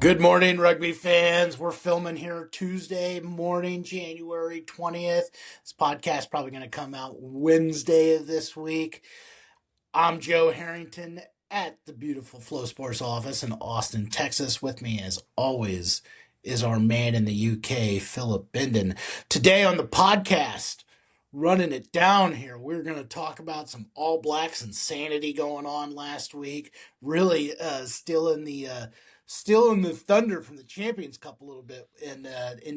Good morning, rugby fans. We're filming here Tuesday morning, January 20th. This podcast probably going to come out Wednesday of this week. I'm Joe Harrington at the beautiful Flow Sports office in Austin, Texas. With me, as always, is our man in the UK, Philip Benden. Today on the podcast, running it down here, we're going to talk about some All Blacks insanity going on last week. Really still in the thunder from the Champions Cup a little bit in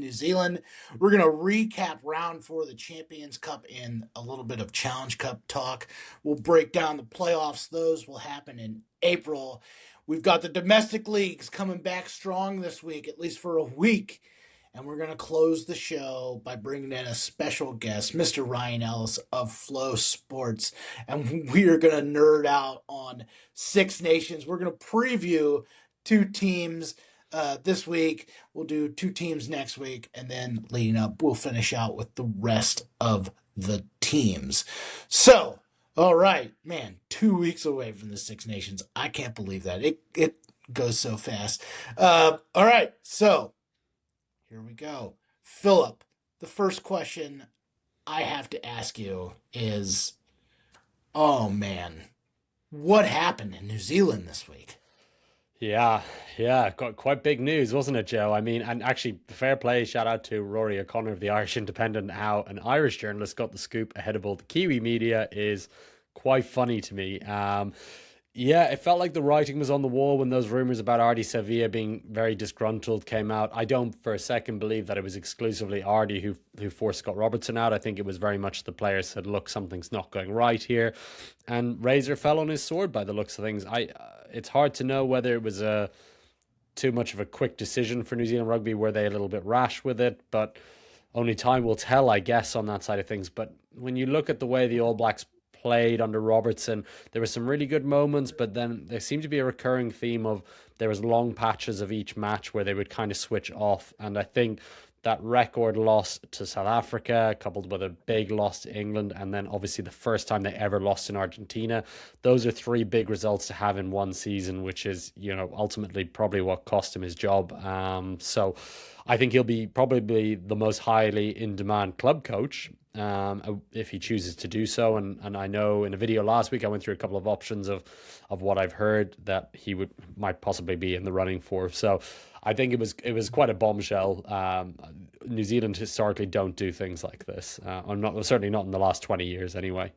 New Zealand. We're going to recap round 4 of the Champions Cup and a little bit of Challenge Cup talk. We'll break down the playoffs. Those will happen in April. We've got the domestic leagues coming back strong this week, at least for a week. And we're going to close the show by bringing in a special guest, Mr. Ryan Ellis of Flow Sports. And we are going to nerd out on Six Nations. We're going to preview 2 teams this week. We'll do 2 teams next week. And then leading up, we'll finish out with the rest of the teams. So, all right, man, 2 weeks away from the Six Nations. I can't believe that. It goes so fast. All right, so here we go. Philip, the first question I have to ask you is, oh man, what happened in New Zealand this week? Yeah, yeah, got quite big news, wasn't it, Joe? I mean, and actually, fair play, shout out to Rory O'Connor of the Irish Independent. How an Irish journalist got the scoop ahead of all the Kiwi media is quite funny to me. Yeah, it felt like the writing was on the wall when those rumors about Artie Sevilla being very disgruntled came out. I don't for a second believe that it was exclusively Artie who forced Scott Robertson out. I think it was very much the players said, "Look, something's not going right here," and Razor fell on his sword by the looks of things. It's hard to know whether it was a too much of a quick decision for New Zealand Rugby. Were they a little bit rash with it? But only time will tell, I guess, on that side of things. But when you look at the way the All Blacks played under Robertson, there were some really good moments, but then there seemed to be a recurring theme of there was long patches of each match where they would kind of switch off. And I think that record loss to South Africa, coupled with a big loss to England, and then obviously the first time they ever lost in Argentina. Those are 3 big results to have in one season, which is, ultimately probably what cost him his job. So I think he'll be probably the most highly in demand club coach if he chooses to do so. And I know in a video last week I went through a couple of options of what I've heard that he might possibly be in the running for. So I think it was quite a bombshell. New Zealand historically don't do things like this. I'm not certainly not in the last 20 years anyway.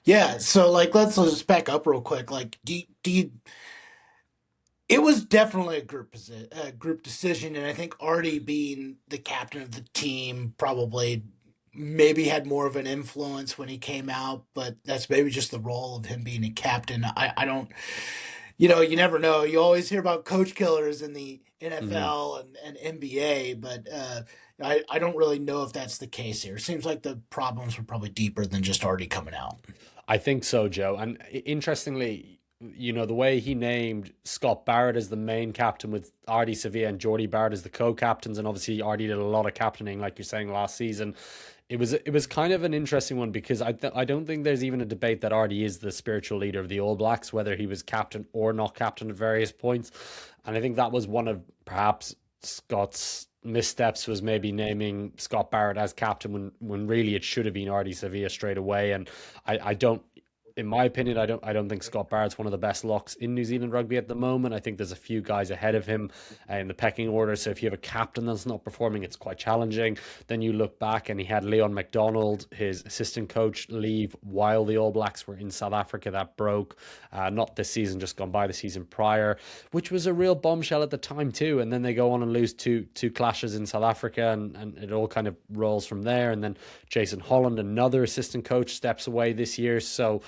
Yeah, so like let's just back up real quick. Like, do you it was definitely a group decision, and I think Artie being the captain of the team probably maybe had more of an influence when he came out, but that's maybe just the role of him being a captain. I don't, you never know. You always hear about coach killers in the Mhm. NFL and NBA, but I don't really know if that's the case here. It seems like the problems were probably deeper than just Artie coming out. I think so, Joe. And interestingly, the way he named Scott Barrett as the main captain with Artie Sevilla and Geordie Barrett as the co-captains, and obviously Artie did a lot of captaining, like you're saying, last season. It was kind of an interesting one because I don't think there's even a debate that Artie is the spiritual leader of the All Blacks, whether he was captain or not captain at various points. And I think that was one of perhaps Scott's missteps, was maybe naming Scott Barrett as captain when really it should have been Artie Sevilla straight away. And I don't, in my opinion, I don't think Scott Barrett's one of the best locks in New Zealand rugby at the moment. I think there's a few guys ahead of him in the pecking order. So if you have a captain that's not performing, it's quite challenging. Then you look back and he had Leon McDonald, his assistant coach, leave while the All Blacks were in South Africa. That broke, not this season, just gone by, the season prior, which was a real bombshell at the time too. And then they go on and lose two clashes in South Africa, and it all kind of rolls from there. And then Jason Holland, another assistant coach, steps away this year. So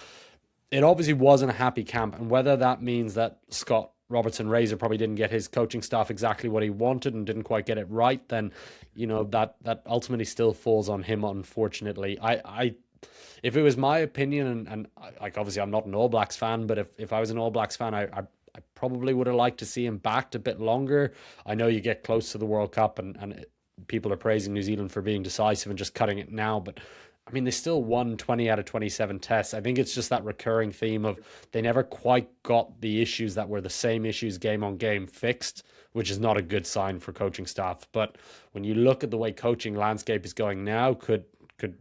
it obviously wasn't a happy camp. And whether that means that Scott Robertson Razor probably didn't get his coaching staff exactly what he wanted and didn't quite get it right, then that ultimately still falls on him, unfortunately. I if it was my opinion, like obviously I'm not an All Blacks fan, but if I was an All Blacks fan, I probably would have liked to see him backed a bit longer. I know you get close to the World Cup, and people are praising New Zealand for being decisive and just cutting it now, but I mean, they still won 20 out of 27 tests. I think it's just that recurring theme of they never quite got the issues that were the same issues game on game fixed, which is not a good sign for coaching staff. But when you look at the way coaching landscape is going now, could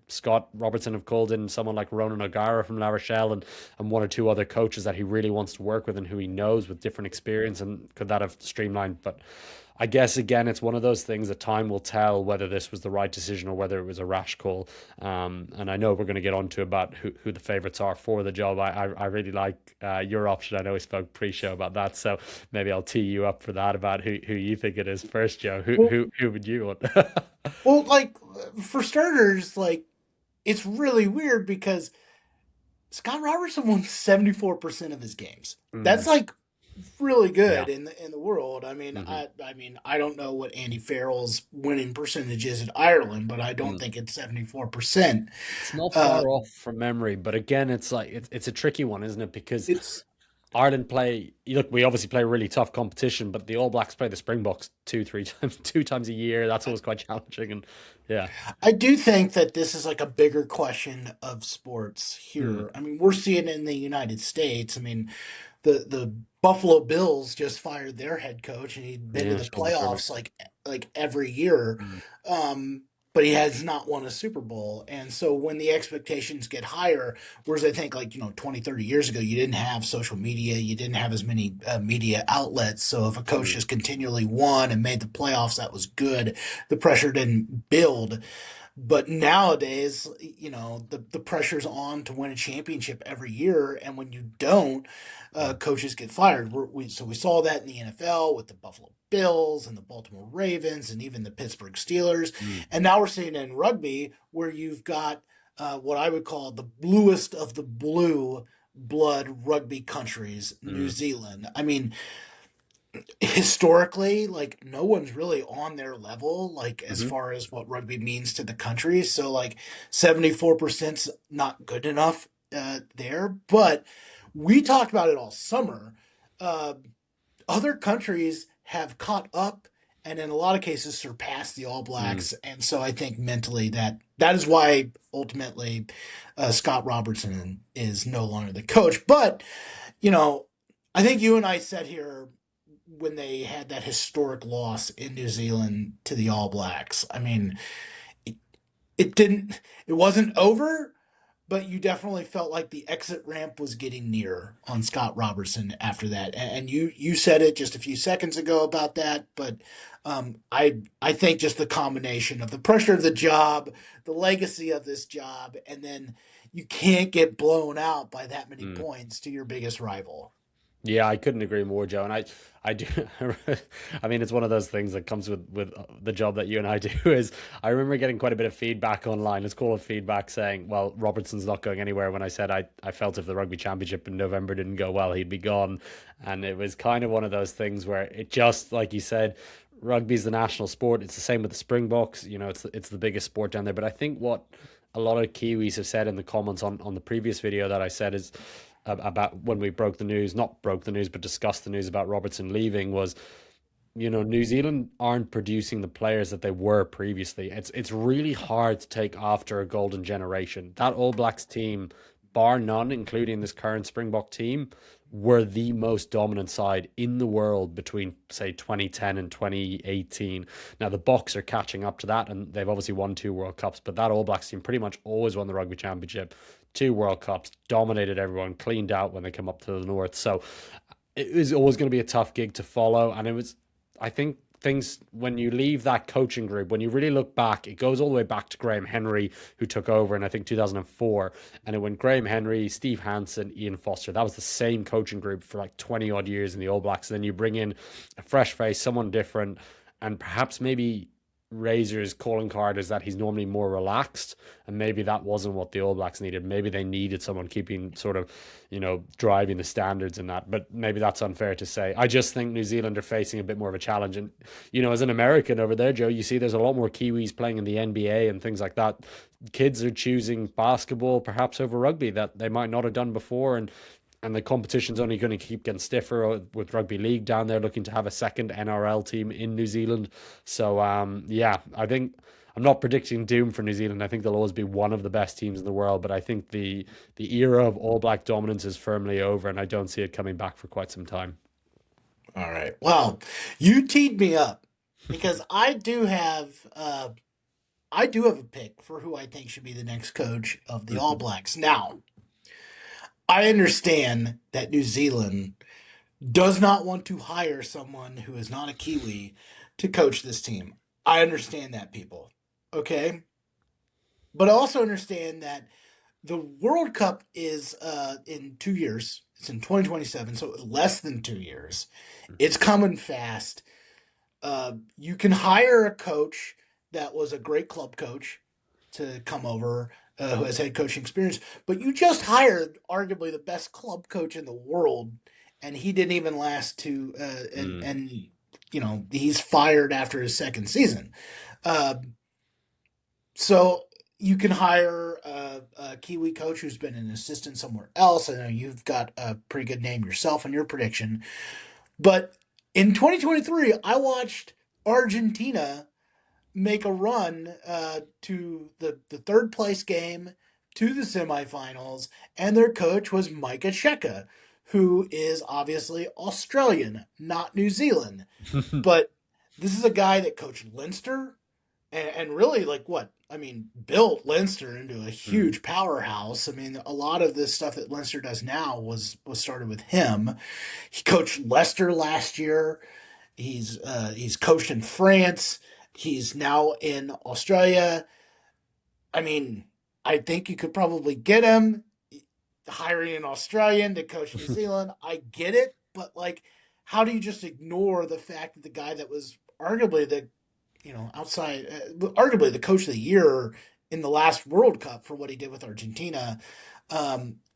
Scott Robertson have called in someone like Ronan O'Gara from La Rochelle and one or two other coaches that he really wants to work with and who he knows with different experience, and could that have streamlined? But I guess again, it's one of those things that time will tell whether this was the right decision or whether it was a rash call. And I know we're going to get on to about who the favourites are for the job. I really like your option. I know we spoke pre-show about that, so maybe I'll tee you up for that about who you think it is first, Joe. Who Well, who who would you want? well, like for starters, like it's really weird because Scott Robertson won 74% of his games. That's Mm, like really yeah. good in the world. I mean, Hmm. I don't know what Andy Farrell's winning percentage is at Ireland, but I don't Mm. think it's 74%. It's not Uh, far off from memory, but again, it's like it's a tricky one, isn't it? Because it's Ireland play. Look, we obviously play really tough competition, but the All Blacks play the Springboks two, three times, two times a year. That's always quite challenging, and yeah. I do think that this is like a bigger question of sports Mm. here. I mean, we're seeing it in the United States. I mean, the Buffalo Bills just fired their head coach, and he'd been to Yeah, the Sean McDermott. playoffs like every year, Mm. but he has not won a Super Bowl. And so when the expectations get higher, whereas I think like 20, 30 years ago, you didn't have social media, you didn't have as many media outlets. So if a coach Mm. just continually won and made the playoffs, that was good. The pressure didn't build. But nowadays, the pressure's on to win a championship every year, and when you don't, Mm. coaches get fired. So we saw that in the NFL with the Buffalo Bills and the Baltimore Ravens and even the Pittsburgh Steelers, Mm. and now we're seeing it in rugby where you've got what I would call the bluest of the blue blood rugby countries, New Mm. Zealand. I mean, historically, like no one's really on their level, like as Hmm. far as what rugby means to the country. So like 74%'s not good enough there. But we talked about it all summer. Uh, Other countries have caught up and in a lot of cases surpassed the All Mm. Blacks. And so I think mentally that is why ultimately Scott Robertson is no longer the coach. But, you know, I think you and I said here when they had that historic loss in New Zealand to the All Blacks. I mean, it, it wasn't over, but you definitely felt like the exit ramp was getting near on Scott Robertson after that. And you said it just a few seconds ago about that, but I think just the combination of the pressure of the job, the legacy of this job, and then you can't get blown out by that many Mm. points to your biggest rival. Yeah, I couldn't agree more, Joe. And I do. I mean, it's one of those things that comes with the job that you and I do. Is I remember getting quite a bit of feedback online. Let's call it feedback, saying, "Well, Robertson's not going anywhere." When I said I felt if the rugby championship in November didn't go well, he'd be gone. And it was kind of one of those things where it just, like you said, rugby's the national sport. It's the same with the Springboks. It's the biggest sport down there. But I think what a lot of Kiwis have said in the comments on the previous video that I said is about when we broke the news, not broke the news, but discussed the news about Robertson leaving was, New Zealand aren't producing the players that they were previously. It's really hard to take after a golden generation. That All Blacks team, bar none, including this current Springbok team, were the most dominant side in the world between say 2010 and 2018. Now the Boks are catching up to that, and they've obviously won two World Cups, but that All Blacks team pretty much always won the Rugby Championship, two World Cups, dominated everyone, cleaned out when they come up to the north. So it was always going to be a tough gig to follow, and it was, I think, things when you leave that coaching group, when you really look back, it goes all the way back to Graham Henry, who took over in I think 2004, and it went Graham Henry, Steve Hansen, Ian Foster. That was the same coaching group for like 20 odd years in the All Blacks. And then you bring in a fresh face, someone different, and perhaps maybe Razor's calling card is that he's normally more relaxed, and maybe that wasn't what the All Blacks needed. Maybe they needed someone keeping sort of, driving the standards in that. But maybe that's unfair to say. I just think New Zealand are facing a bit more of a challenge, and as an American over there, Joe, you see there's a lot more Kiwis playing in the NBA and things like that. Kids are choosing basketball perhaps over rugby that they might not have done before, and the competition's only going to keep getting stiffer with rugby league down there looking to have a second NRL team in New Zealand. So yeah, I think I'm not predicting doom for New Zealand. I think they'll always be one of the best teams in the world, but I think the era of All Black dominance is firmly over, and I don't see it coming back for quite some time. All right. Well, you teed me up because I do have a pick for who I think should be the next coach of the All Mhm. Blacks. Now, I understand that New Zealand does not want to hire someone who is not a Kiwi to coach this team. I understand that, people. Okay? But I also understand that the World Cup is in 2 years. It's in 2027, so less than 2 years. It's coming fast. You can hire a coach that was a great club coach to come over, who has head coaching experience, but you just hired arguably the best club coach in the world, and he didn't even last to Mm. and he's fired after his second season. Uh, so you can hire a Kiwi coach who's been an assistant somewhere else. I know you've got a pretty good name yourself in your prediction, but in 2023, I watched Argentina make a run to the third place game, to the semifinals, and their coach was Micah Cheika, who is obviously Australian, not New Zealand. But this is a guy that coached Leinster and really, like, what I mean, built Leinster into a Mm. huge powerhouse. I mean, a lot of this stuff that Leinster does now was started with him. He coached Leicester last year. He's coached in France. He's now in Australia. I mean, I think you could probably get him. Hiring an Australian to coach New Zealand, I get it, but like, how do you just ignore the fact that the guy that was arguably outside, arguably the coach of the year in the last World Cup for what he did with Argentina?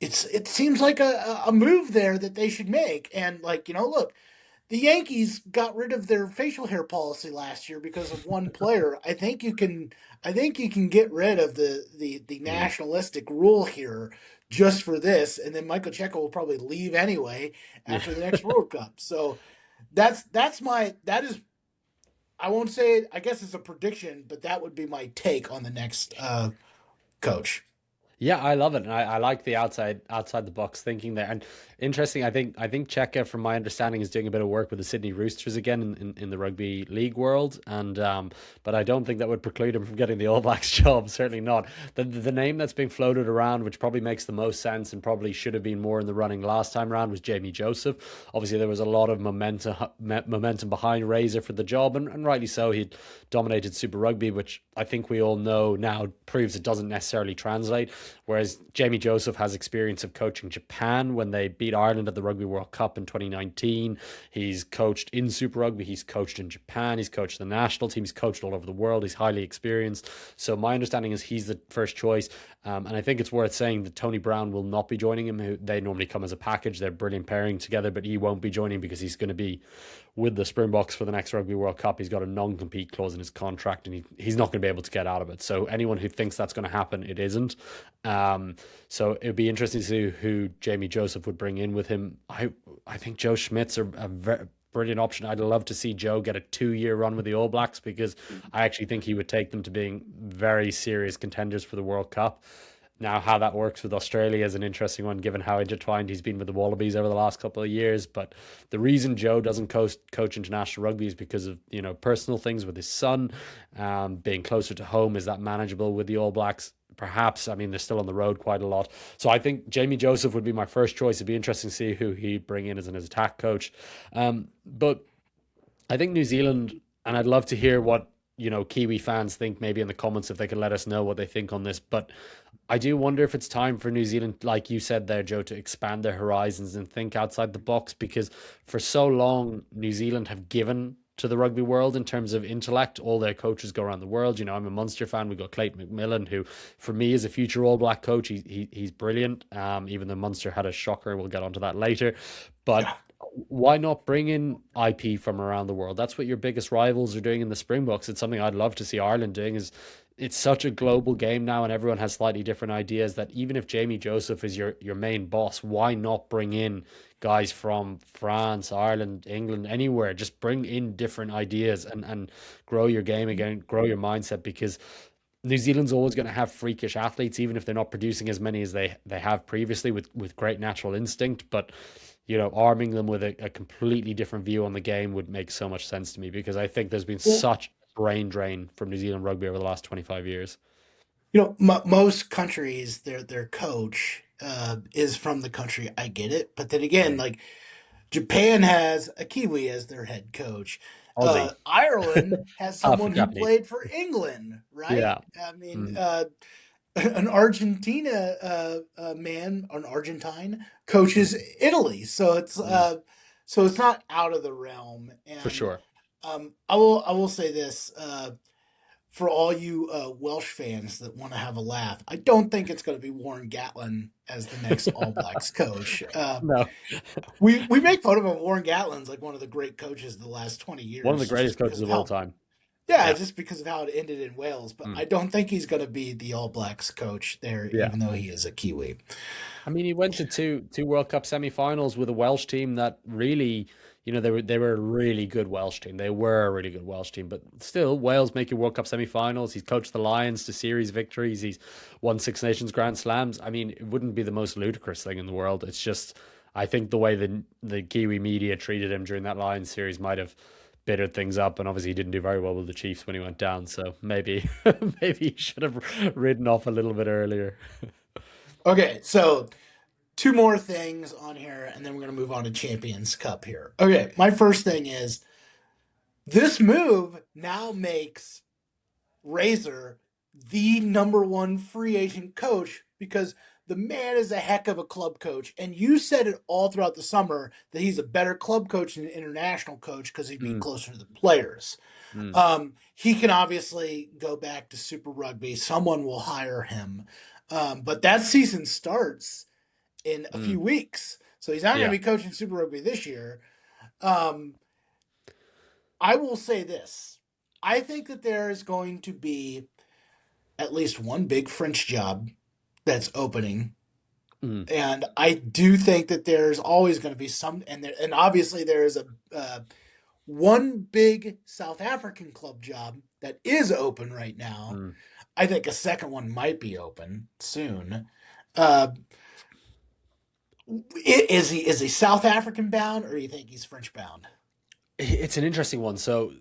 It seems like a move there that they should make, and like, look, the Yankees got rid of their facial hair policy last year because of one player. I think you can get rid of the Mm. nationalistic rule here just for this, and then Michael Checo will probably leave anyway Yeah. after the next World Cup. So that is I won't say it. I guess it's a prediction, but that would be my take on the next coach. Yeah, I love it, and I like the outside the box thinking there. And interesting, I think Cheika, from my understanding, is doing a bit of work with the Sydney Roosters again in the rugby league world. And but I don't think that would preclude him from getting the All Blacks job. Certainly not. The name that's being floated around, which probably makes the most sense and probably should have been more in the running last time around, was Jamie Joseph. Obviously, there was a lot of momentum behind Razor for the job, and rightly so. He'd dominated Super Rugby, which I think we all know now proves it doesn't necessarily translate. Whereas Jamie Joseph has experience of coaching Japan when they beat Ireland at the Rugby World Cup in 2019. He's coached in Super Rugby, he's coached in Japan, he's coached the national team, he's coached all over the world. He's highly experienced. So my understanding is he's the first choice. And I think it's worth saying that Tony Brown will not be joining him. They normally come as a package. They're brilliant pairing together, but he won't be joining because he's going to be with the Springboks for the next Rugby World Cup. He's got a non-compete clause in his contract, and he's not going to be able to get out of it. So anyone who thinks that's going to happen, it isn't. So it would be interesting to see who Jamie Joseph would bring in with him. I think Joe Schmidt's a very brilliant option. I'd love to see Joe get a 2 year run with the All Blacks because I actually think he would take them to being very serious contenders for the World Cup. Now, how that works with Australia is an interesting one, given how intertwined he's been with the Wallabies over the last couple of years. But the reason Joe doesn't coach international rugby is because of personal things with his son, being closer to home. Is that manageable with the All Blacks? Perhaps. I mean, they're still on the road quite a lot. So I think Jamie Joseph would be my first choice. It'd be interesting to see who he'd bring in as an attack coach. But I think New Zealand, and I'd love to hear what Kiwi fans think, maybe in the comments if they can let us know what they think on this. But I do wonder if it's time for New Zealand, like you said there, Joe, to expand their horizons and think outside the box, because for so long New Zealand have given to the rugby world in terms of intellect. All their coaches go around the world. I'm a Munster fan. We've got Clayton McMillan, who for me is a future All Black coach. He's brilliant. Even though Munster had a shocker, we'll get onto that later. But Yeah. why not bring in IP from around the world? That's what your biggest rivals are doing in the Springboks. It's something I'd love to see Ireland doing. Is It's such a global game now, and everyone has slightly different ideas, that even if Jamie Joseph is your main boss, why not bring in guys from France, Ireland, England, anywhere. Just bring in different ideas and grow your game again, grow your mindset, because New Zealand's always going to have freakish athletes, even if they're not producing as many as they have previously with great natural instinct. But arming them with a completely different view on the game would make so much sense to me, because I think there's been Well, such brain drain from New Zealand rugby over the last 25 years. most countries, their coach is from the country. I get it, but then again, Mm. like Japan has a Kiwi as their head coach. Aussie. Ireland has For someone who Japanese. played for England, right? Yeah. I mean, Mm, an Argentina man, an Argentine, coaches mm, Italy, mm, so it's not out of the realm. for And sure. I will say this. For all you Welsh fans that want to have a laugh, I don't think it's going to be Warren Gatlin as the next All Blacks coach. No. We make fun of him. Warren Gatlin's like one of the great coaches of the last 20 One of the years, greatest just because coaches of of all how time. yeah, Yeah. just because of how it ended in Wales. But Mm, I don't think he's going to be the All Blacks coach there, yeah. even though he is a Kiwi. I mean, he went to two World Cup semi-finals with a Welsh team that really, they were a really good Welsh team. They were a really good Welsh team, but still, Wales making World Cup semi-finals. He's coached the Lions to series victories. He's won Six Nations Grand Slams. I mean, it wouldn't be the most ludicrous thing in the world. It's just, I think the way the Kiwi media treated him during that Lions series might have bittered things up, and obviously he didn't do very well with the Chiefs when he went down. So maybe, maybe he should have ridden off a little bit earlier. Okay, so two more things on here, and then we're going to move on to Champions Cup here. Okay, my first thing is this move now makes Razor the number one free agent coach because the man is a heck of a club coach. And you said it all throughout the summer that he's a better club coach than an international coach because he'd be Mm, closer to the players. mm, He can obviously go back to Super Rugby. Someone will hire him. But that season starts in a mm. few weeks. So he's not going to Yeah. be coaching Super Rugby this year. Um, I will say this. I think that there is going to be at least one big French job that's opening. Mm, And I do think that there's always going to be some, and obviously there is a one big South African club job that is open right now. mm. I think a second one might be open soon. Uh, is he South African bound, or do you think he's French bound? It's an interesting one. So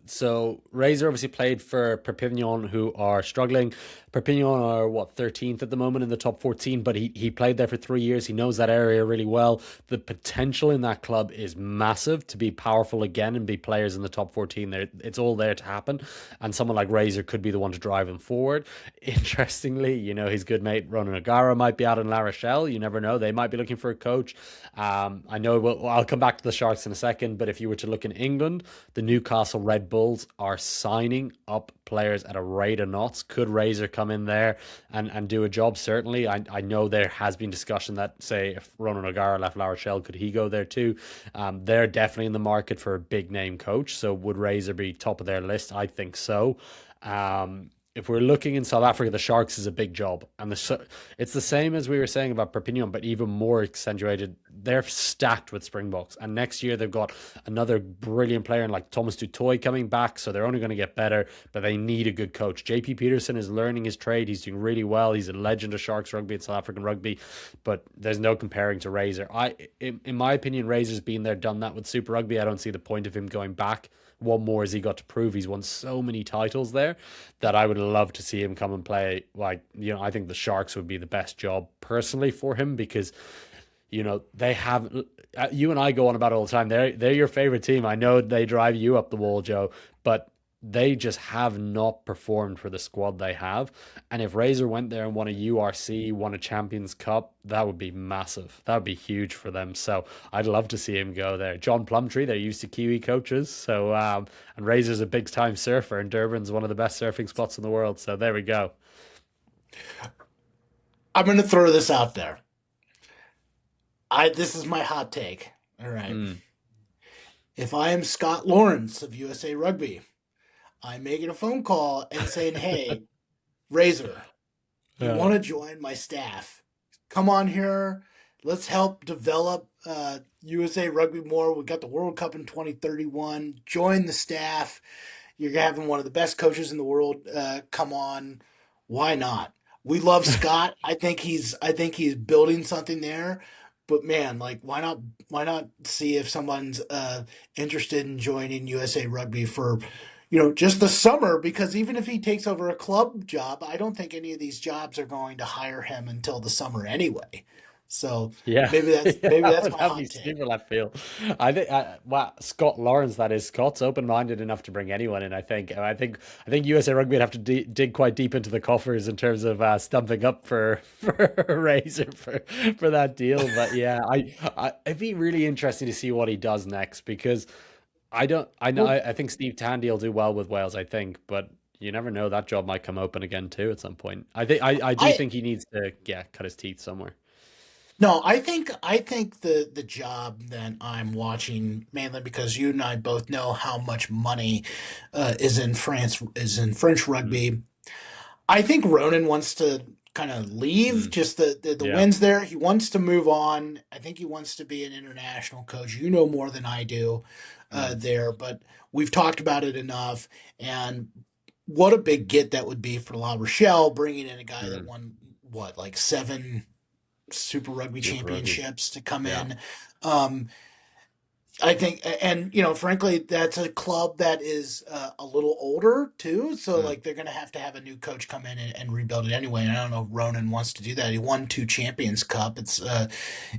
Razor obviously played for Perpignan, who are struggling. Perpignan are what 13th at the moment in the top 14, but he played there for 3 years. He knows that area really well. The potential in that club is massive to be powerful again and be players in the top 14. There, it's all there to happen, and someone like Razor could be the one to drive him forward. Interestingly, his good mate Ronan O'Gara might be out in La Rochelle. You never know; they might be looking for a coach. I know. I'll come back to the Sharks in a second, but if you were to look in England, the Newcastle Red Bulls are signing up players at a rate of knots. Could Razor come in there and do a job? Certainly. I know there has been discussion that, say, if Ronan O'Gara left La Rochelle, could he go there too? They're definitely in the market for a big name coach. So would Razor be top of their list? I think so. If we're looking in South Africa, the Sharks is a big job, and it's the same as we were saying about Perpignan, but even more accentuated. They're stacked with Springboks, and next year they've got another brilliant player like Thomas Dutoy coming back, so they're only going to get better. But they need a good coach. JP Peterson is learning his trade; he's doing really well. He's a legend of Sharks rugby and South African rugby, but there's no comparing to Razor. In my opinion, Razor's been there, done that with Super Rugby. I don't see the point of him going back. What more has he got to prove? He's won so many titles there that I would love to see him come and play. Like, I think the Sharks would be the best job personally for him, because they have you and I go on about it all the time. They're your favorite team. I know they drive you up the wall, Joe, but they just have not performed for the squad they have. And if Razor went there and won a URC, won a Champions Cup, that would be massive. That would be huge for them. So I'd love to see him go there. John Plumtree, they're used to Kiwi coaches. So and Razor's a big time surfer, and Durban's one of the best surfing spots in the world. So there we go. I'm going to throw this out there. This is my hot take. All right. Mm, If I am Scott Lawrence of USA Rugby, I'm making a phone call and saying, "Hey, Razor, you yeah. want to join my staff? Come on here. Let's help develop USA Rugby more. We got the World Cup in 2031. Join the staff. You're having one of the best coaches in the world come on. Why not? We love Scott. I think he's building something there. But man, like why not see if someone's interested in joining USA Rugby for just the summer, because even if he takes over a club job, I don't think any of these jobs are going to hire him until the summer anyway. So Yeah, maybe that's yeah, maybe that's my that'd be hot take. super left field. I think, well, Scott Lawrence, that is. Scott's open-minded enough to bring anyone in. I think. And I think USA Rugby would have to dig quite deep into the coffers in terms of stumping up for for a raise or for that deal. But yeah, it'd be really interesting to see what he does next because I don't. I know. Well, I think Steve Tandy will do well with Wales. I think, but you never know. That job might come open again too at some point. I do I think he needs to cut his teeth somewhere. no, I think the job that I'm watching, mainly because you and I both know how much money is in French Mm, rugby. I think Ronan wants to kind of leave. mm, Just the yeah. wins there. He wants to move on. I think he wants to be an international coach. You know more than I do Mm, there, but we've talked about it enough. And what a big get that would be for La Rochelle, bringing in a guy that mm. won what, like seven Super Rugby Super Rugby. championships to come Yeah. in. Um, I think, and frankly, that's a club that is a little older too. So Mm, like they're going to have a new coach come in and rebuild it anyway. And I don't know if Ronan wants to do that. He won two Champions Cup. It's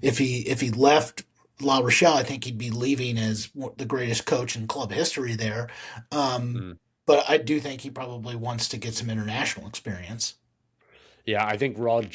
if he left La Rochelle, I think he'd be leaving as the greatest coach in club history there. Um, mm. but I do think he probably wants to get some international experience. Yeah, I think Rog.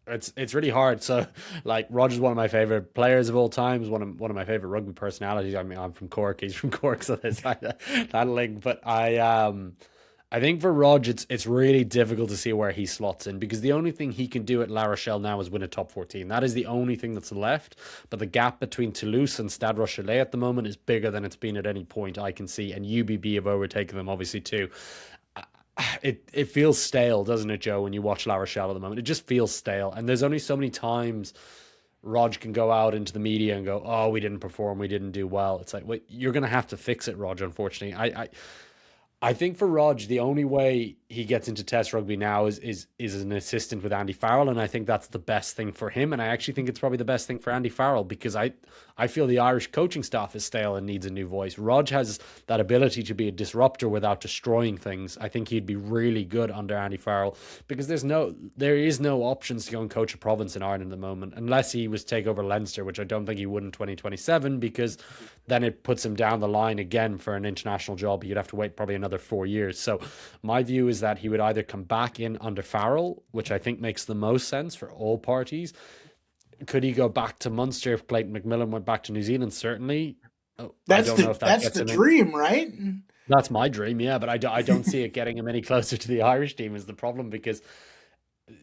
It's really hard. So, like, Rog is one of my favorite players of all times. One of my favorite rugby personalities. I mean, I'm from Cork. He's from Cork, so there's that link. But I think for Rog, it's really difficult to see where he slots in because the only thing he can do at La Rochelle now is win a top 14. That is the only thing that's left. But the gap between Toulouse and Stade Rochelet at the moment is bigger than it's been at any point I can see. And UBB have overtaken them, obviously, too. It feels stale, doesn't it, Joe, when you watch La Rochelle at the moment? It just feels stale. And there's only so many times Rog can go out into the media and go, oh, we didn't perform, we didn't do well. It's like, wait, you're going to have to fix it, Rog, unfortunately. I think for Rog, the only way he gets into Test rugby now is an assistant with Andy Farrell, and I think that's the best thing for him. And I actually think it's probably the best thing for Andy Farrell because I feel the Irish coaching staff is stale and needs a new voice. Rog has that ability to be a disruptor without destroying things. I think he'd be really good under Andy Farrell because there is no options to go and coach a province in Ireland at the moment unless he was to take over Leinster, which I don't think he would in 2027 because then it puts him down the line again for an international job. You'd have to wait probably another 4 years. So my view is that he would either come back in under Farrell, which I think makes the most sense for all parties. Could he go back to Munster if Clayton McMillan went back to New Zealand? Certainly. Oh, I That's don't know the if that that's gets the him in. dream, right? That's my dream, yeah, but I don't see it getting him any closer to the Irish team is the problem because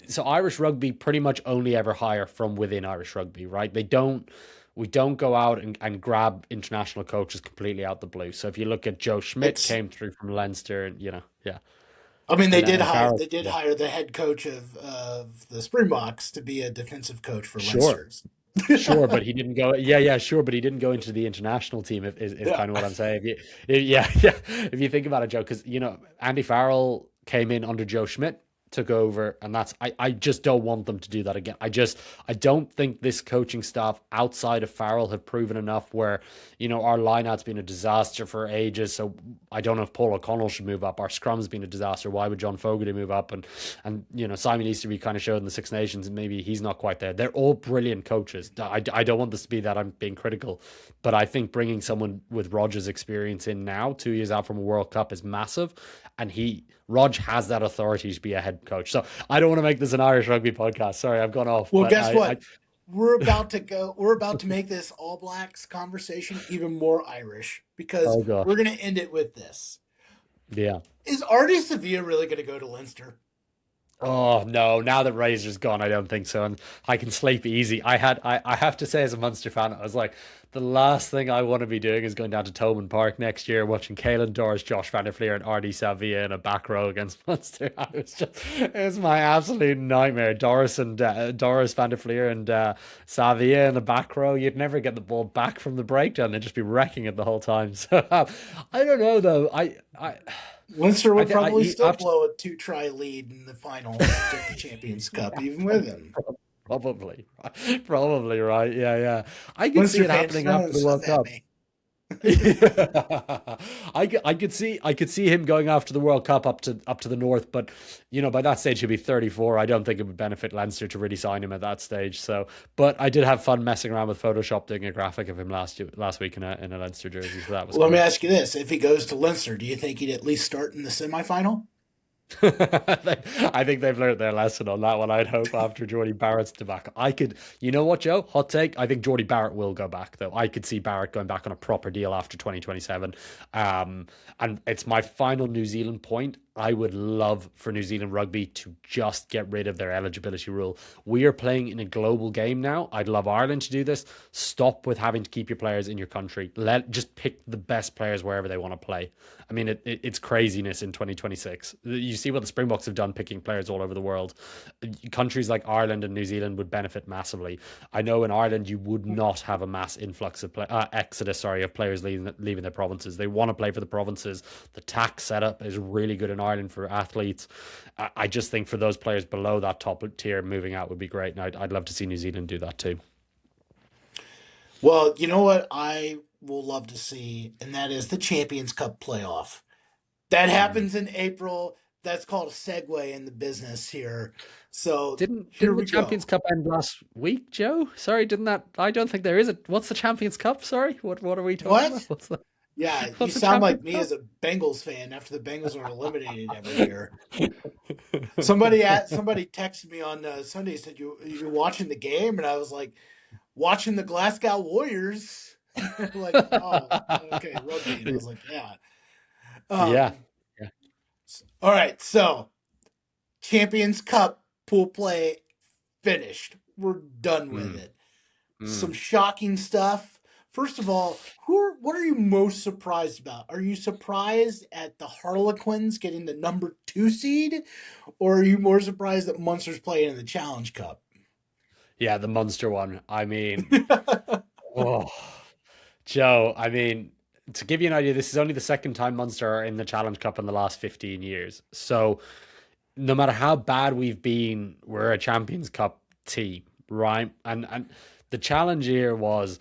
so Irish rugby pretty much only ever hire from within Irish rugby, right? We don't go out and grab international coaches completely out the blue. So if you look at Joe Schmidt It's came through from Leinster and yeah. I mean, they did And hire Farrell, they did yeah. hire the head coach of the Springboks to be a defensive coach for Sure. Leinster's. Sure, but he didn't go. Yeah, sure, but he didn't go into the international team. Is Yeah. kind of what I'm saying. Yeah. If you think about it, Joe, because Andy Farrell came in under Joe Schmidt, took over, and I just don't want them to do that again. I don't think this coaching staff outside of Farrell have proven enough. Where our lineout's been a disaster for ages. So I don't know if Paul O'Connell should move up. Our scrum's been a disaster. Why would John Fogarty move up? And Simon Easterby kind of showed in the Six Nations, and maybe he's not quite there. They're all brilliant coaches. I don't want this to be that I'm being critical, but I think bringing someone with Rogers' experience in now, 2 years out from a World Cup, is massive. And Rog has that authority to be a head coach. So I don't want to make this an Irish rugby podcast. Sorry, I've gone off, Well, but guess I what? We're about to make this All Blacks conversation even more Irish because oh we're gosh, going to end it with this. yeah. Is Artie Sevilla really going to go to Leinster? Oh no! Now that Razor's gone, I don't think so, and I can sleep easy. I have to say, as a Munster fan, I was like, the last thing I want to be doing is going down to Thomond Park next year, watching Caelan Doris, Josh Van der Fleer, and RD Savia in a back row against Munster. It was my absolute nightmare. Doris Van der Fleer and Savia in the back row. You'd never get the ball back from the breakdown; they'd just be wrecking it the whole time. So I don't know though. Leinster would probably still After blow a two-try lead in the finals to the Champions Cup, even with him. probably, probably right. Yeah, yeah. I could see Leinster it fans, happening throw after the stuff World at Cup. me. I could see him going after the World Cup up to the north, but by that stage he'll be 34. I don't think it would benefit Leinster to really sign him at that stage. So, but I did have fun messing around with Photoshop doing a graphic of him last week in a Leinster jersey, so that was Let me cool. ask you this: if he goes to Leinster, do you think he'd at least start in the semifinal? I think they've learned their lesson on that one. I'd hope after Jordy Barrett's debacle. You know what, Joe? Hot take. I think Jordy Barrett will go back, though. I could see Barrett going back on a proper deal after 2027. And it's my final New Zealand point. I would love for New Zealand rugby to just get rid of their eligibility rule. We are playing in a global game now. I'd love Ireland to do this. Stop with having to keep your players in your country. Just pick the best players wherever they want to play. I mean, it's craziness in 2026. You see what the Springboks have done picking players all over the world. Countries like Ireland and New Zealand would benefit massively. I know in Ireland you would not have a mass influx of exodus, of players leaving their provinces. They want to play for the provinces. The tax setup is really good in Ireland for athletes. I just think for those players below that top tier, moving out would be great, and I'd love to see New Zealand do that too. Well, you know what I will love to see, and that is the Champions Cup playoff. That Mm. happens in April. That's called a segue in the business here. So here Didn't the we Champions go. Cup end last week, Joe? Sorry, didn't that? I don't think there is a. What's the Champions Cup? Sorry, what are we talking about? What? Yeah, you What's the sound like Champions me Cup? as a Bengals fan after the Bengals are eliminated every year. Somebody texted me on Sunday, said you're watching the game, and I was like, watching the Glasgow Warriors. Like, oh, okay, rugby, and I was like, yeah. Yeah. Um, Yeah. all right, so Champions Cup pool play finished. We're done with Mm, it. Some mm. shocking stuff. First of all, what are you most surprised about? Are you surprised at the Harlequins getting the number 2 seed, or are you more surprised that Munster's playing in the Challenge Cup? Yeah, the Munster one. I mean, oh, Joe. I mean, to give you an idea, this is only the second time Munster are in the Challenge Cup in the last 15 years. So no matter how bad we've been, we're a Champions Cup team, right? And the challenge here was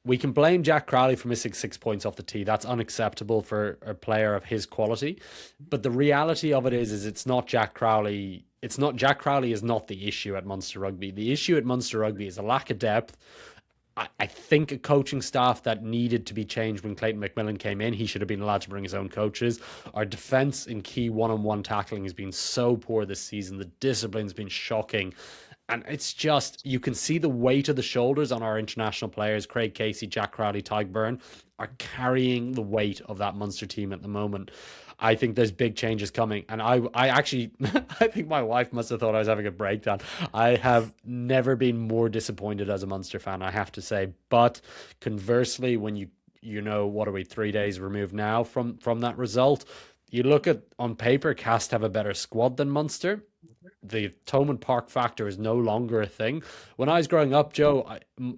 we can blame Jack Crowley for missing 6 points off the tee. That's unacceptable for a player of his quality. But the reality of it is it's not Jack Crowley. It's not Jack Crowley is not the issue at Munster Rugby. The issue at Munster Rugby is a lack of depth. I think a coaching staff that needed to be changed when Clayton McMillan came in. He should have been allowed to bring his own coaches. Our defense in key one-on-one tackling has been so poor this season. The discipline's been shocking. And it's just, you can see the weight of the shoulders on our international players. Craig Casey, Jack Crowley, Tyg Byrne are carrying the weight of that Munster team at the moment. I think there's big changes coming. And I actually, I think my wife must have thought I was having a breakdown. I have never been more disappointed as a Munster fan, I have to say. But conversely, when what are we, 3 days removed now from that result? You look at on paper, Cast have a better squad than Munster. The Thomond Park factor is no longer a thing. When I was growing up, Joe,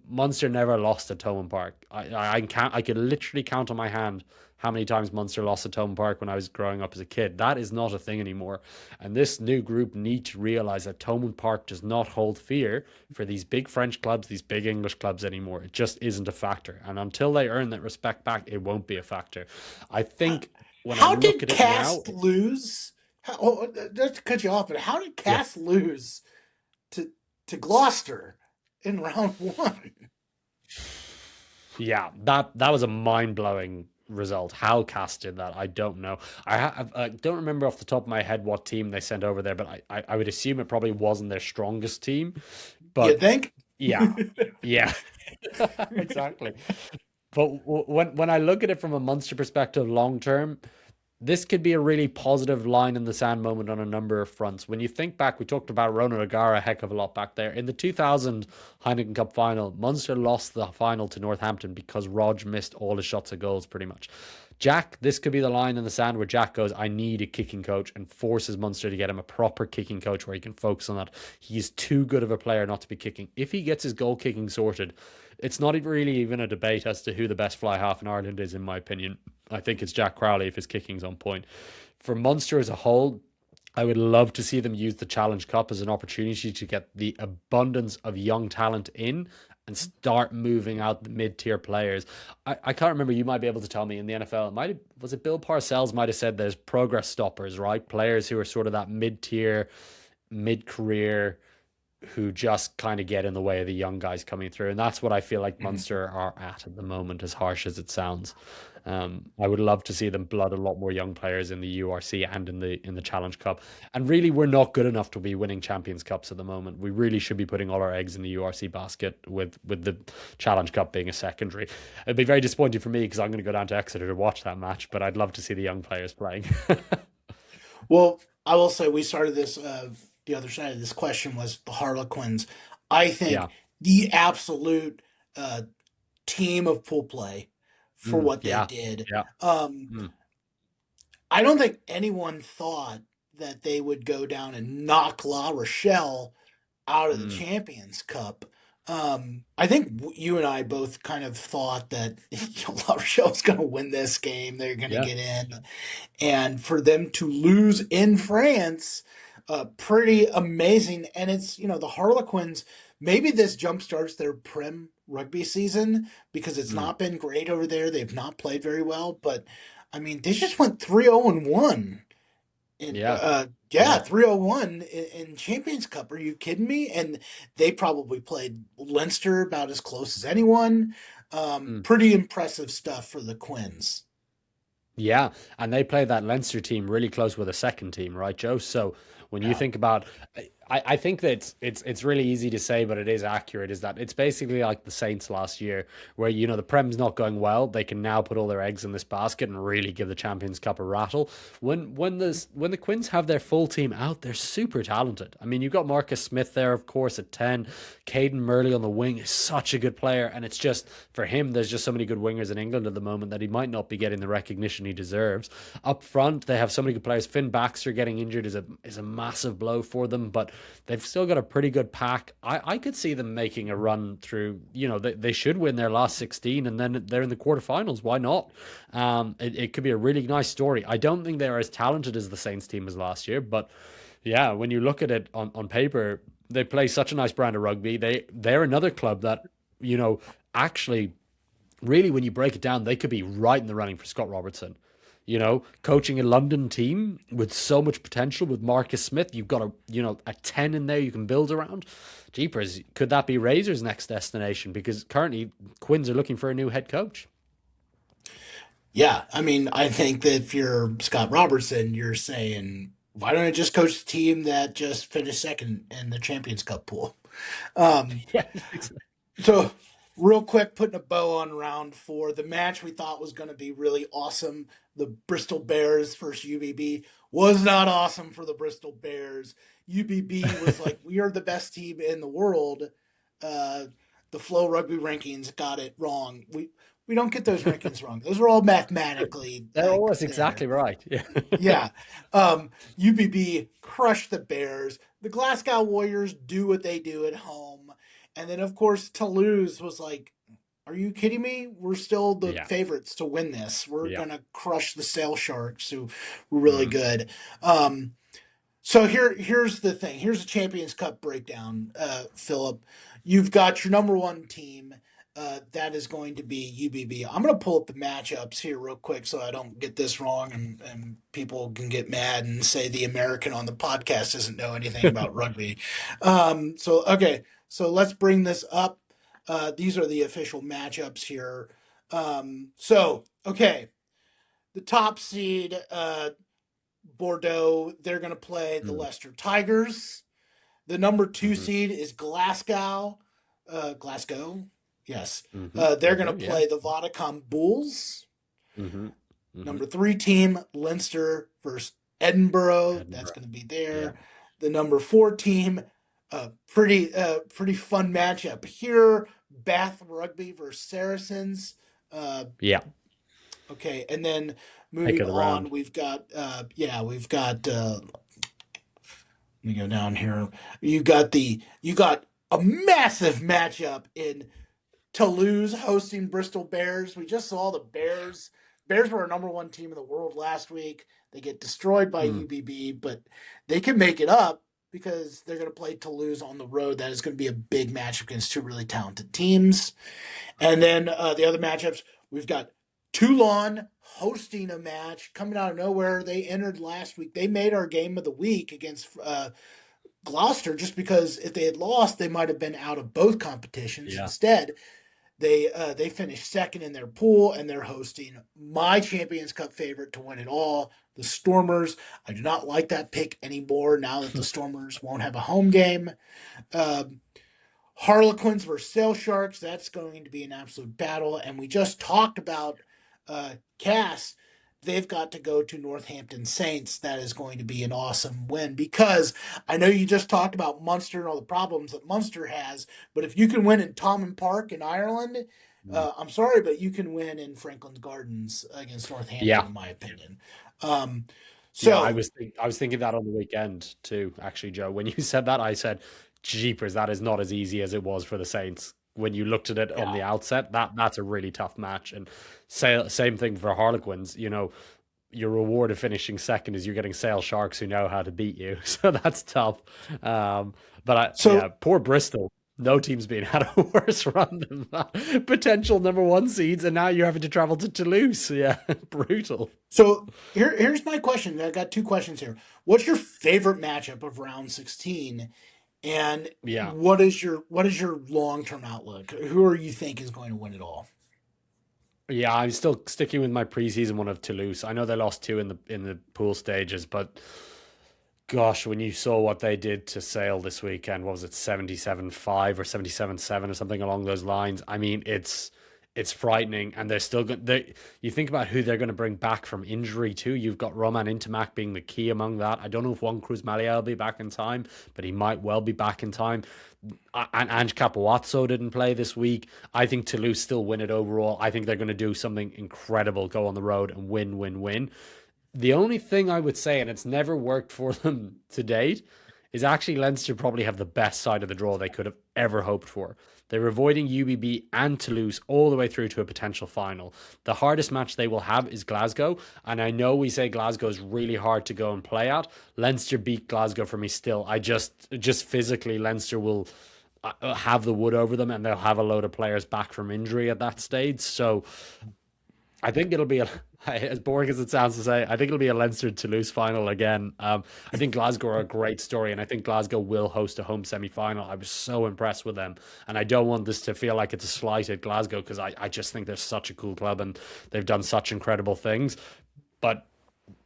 Munster never lost at Thomond Park. I could literally count on my hand how many times Munster lost at Thomond Park when I was growing up as a kid. That is not a thing anymore. And this new group need to realize that Thomond Park does not hold fear for these big French clubs, these big English clubs anymore. It just isn't a factor. And until they earn that respect back, it won't be a factor. I think when I How look did at it now, Cast lose? Not to cut you off, but how did yeah. Cast lose to Gloucester in round one? Yeah, that was a mind blowing result. How Cast did that, I don't know. I don't remember off the top of my head what team they sent over there, but I would assume it probably wasn't their strongest team. You But think? yeah, yeah, exactly. But when I look at it from a Munster perspective, long term, this could be a really positive line in the sand moment on a number of fronts. When you think back, we talked about Ronan O'Gara a heck of a lot back there. In the 2000 Heineken Cup final, Munster lost the final to Northampton because Rog missed all his shots at goals pretty much. Jack, this could be the line in the sand where Jack goes, I need a kicking coach, and forces Munster to get him a proper kicking coach where he can focus on that. He's too good of a player not to be kicking. If he gets his goal kicking sorted, it's not really even a debate as to who the best fly half in Ireland is, in my opinion. I think it's Jack Crowley if his kicking's on point. For Munster as a whole, I would love to see them use the Challenge Cup as an opportunity to get the abundance of young talent in and start moving out the mid-tier players. I can't remember, you might be able to tell me, in the NFL, was it Bill Parcells might have said there's progress stoppers, right? Players who are sort of that mid-tier, mid-career, who just kind of get in the way of the young guys coming through. And that's what I feel like Mhm. Munster are at the moment, as harsh as it sounds. I would love to see them blood a lot more young players in the URC and in the Challenge Cup. And really, we're not good enough to be winning Champions Cups at the moment. We really should be putting all our eggs in the URC basket with the Challenge Cup being a secondary. It'd be very disappointing for me because I'm going to go down to Exeter to watch that match, but I'd love to see the young players playing. Well, I will say we started this. The other side of this question was the Harlequins. I think Yeah. the absolute uh, team of pool play for what they Yeah. did. Yeah. Um, Mm, I don't think anyone thought that they would go down and knock La Rochelle out of the mm, Champions Cup. I think you and I both kind of thought that La Rochelle's going to win this game. They're going to yeah. get in. And for them to lose in France, pretty amazing. And it's, the Harlequins, maybe this jumpstarts their Prem rugby season because it's Mm, not been great over there. They've not played very well, but I mean, they just went 3-0-1. And yeah. yeah, Yeah. 3-0-1 in Champions Cup. Are you kidding me? And they probably played Leinster about as close as anyone. Mm. Pretty impressive stuff for the Quins. Yeah, and they play that Leinster team really close with a second team, right, Joe? So when you Yeah. think about, I think that it's really easy to say, but it is accurate. Is that it's basically like the Saints last year, where the Prem's not going well, they can now put all their eggs in this basket and really give the Champions Cup a rattle. When the Quins have their full team out, they're super talented. I mean, you've got Marcus Smith there, of course, at 10. Caden Murley on the wing is such a good player, and it's just for him. There's just so many good wingers in England at the moment that he might not be getting the recognition he deserves. Up front, they have so many good players. Finn Baxter getting injured is a massive blow for them, but they've still got a pretty good pack. I could see them making a run through. They should win their last 16, and then they're in the quarterfinals. Why not? It could be a really nice story. I don't think they're as talented as the Saints team as last year, but yeah, when you look at it on paper, they play such a nice brand of rugby. They're another club that, you know, actually, really, when you break it down, they could be right in the running for Scott Robertson. Coaching a London team with so much potential with Marcus Smith, you've got a 10 in there you can build around. Jeepers, could that be Razor's next destination? Because currently Quins are looking for a new head coach. Yeah, I mean, I think that if you're Scott Robertson, you're saying, why don't I just coach the team that just finished second in the Champions Cup pool? Um, Yeah. so, real quick, putting a bow on round four, the match we thought was going to be really awesome. The Bristol Bears versus UBB was not awesome for the Bristol Bears. UBB was like, we are the best team in the world. Uh, the Flow Rugby rankings got it wrong. We don't get those rankings wrong. Those are all mathematically They're like always there. exactly right. Yeah. Yeah. UBB crushed the Bears. The Glasgow Warriors do what they do at home. And then, of course, Toulouse was like, are you kidding me? We're still the Yeah. favorites to win this. We're Yeah. going to crush the Sail Sharks, who were really Mm, good. Um, so here's the thing. Here's a Champions Cup breakdown, Philip. You've got your number one team. That is going to be UBB. I'm going to pull up the matchups here real quick so I don't get this wrong and people can get mad and say the American on the podcast doesn't know anything about rugby. Okay, so let's bring this up. These are the official matchups here. Okay, the top seed, Bordeaux, they're going to play the mm, Leicester Tigers. The number two mhm, seed is Glasgow. Glasgow, yes. mhm. They're There you going to go. Yeah. play the Vodacom Bulls. Mhm. Hmm. Number 3 team, Leinster versus Edinburgh. That's Edinburgh. going to be Yeah. there. The number 4 team, pretty fun matchup here. Bath Rugby versus Saracens. Uh, Yeah. okay, and then Pick moving of the on, round. we've got. Let me go down here. You got a massive matchup in Toulouse hosting Bristol Bears. We just saw the Bears. Bears were our number 1 team in the world last week. They get destroyed by Mm. UBB, but they can make it up because they're going to play Toulouse on the road. That is going to be a big matchup against two really talented teams. And then the other matchups, we've got Toulon hosting a match coming out of nowhere. They entered last week. They made our game of the week against Gloucester just because if they had lost, they might have been out of both competitions. Yeah. Instead, they finished second in their pool, and they're hosting my Champions Cup favorite to win it all, the Stormers. I do not like that pick anymore now that the Stormers won't have a home game. Um, Harlequins versus Sail Sharks. That's going to be an absolute battle. And we just talked about Cass. They've got to go to Northampton Saints. That is going to be an awesome win because I know you just talked about Munster and all the problems that Munster has, but if you can win in Thomond Park in Ireland, Mm. I'm sorry, but you can win in Franklin's Gardens against Northampton, Yeah. in my opinion. Um, Yeah, so I was thinking that on the weekend too, actually, Joe. When you said that, I said, "Jeepers, that is not as easy as it was for the Saints." When you looked at it on yeah, the outset, that's a really tough match. And same thing for Harlequins. You know, your reward of finishing second is you're getting Sale Sharks who know how to beat you. So that's tough. Yeah, so poor Bristol. No team's been had a worse run than that. Potential number one seeds, and now you're having to travel to Toulouse. Yeah, brutal. here's my question. I got two questions here. What's your favorite matchup of round 16? And Yeah. what is your long term outlook? Who are you think is going to win it all? Yeah, I'm still sticking with my preseason one of Toulouse. I know they lost two in the pool stages, but gosh, when you saw what they did to Sale this weekend, what was it, 77-5 or 77-7 or something along those lines? I mean, it's frightening, and they're still going. They You think about who they're going to bring back from injury too. You've got Roman Intimac being the key among that. I don't know if Juan Cruz Malia will be back in time, but he might well be back in time. And Ange Capuazzo didn't play this week. I think Toulouse still win it overall. I think they're going to do something incredible, go on the road and win, win, win. The only thing I would say, and it's never worked for them to date, is actually Leinster probably have the best side of the draw they could have ever hoped for. They were avoiding UBB and Toulouse all the way through to a potential final. The hardest match they will have is Glasgow, and I know we say Glasgow is really hard to go and play at. Leinster beat Glasgow for me still. I just physically Leinster will have the wood over them, and they'll have a load of players back from injury at that stage. So I think it'll be as boring as it sounds to say. I think it'll be a Leinster Toulouse final again. I think Glasgow are a great story, and I think Glasgow will host a home semi final. I was so impressed with them, and I don't want this to feel like it's a slight at Glasgow because I just think they're such a cool club and they've done such incredible things. But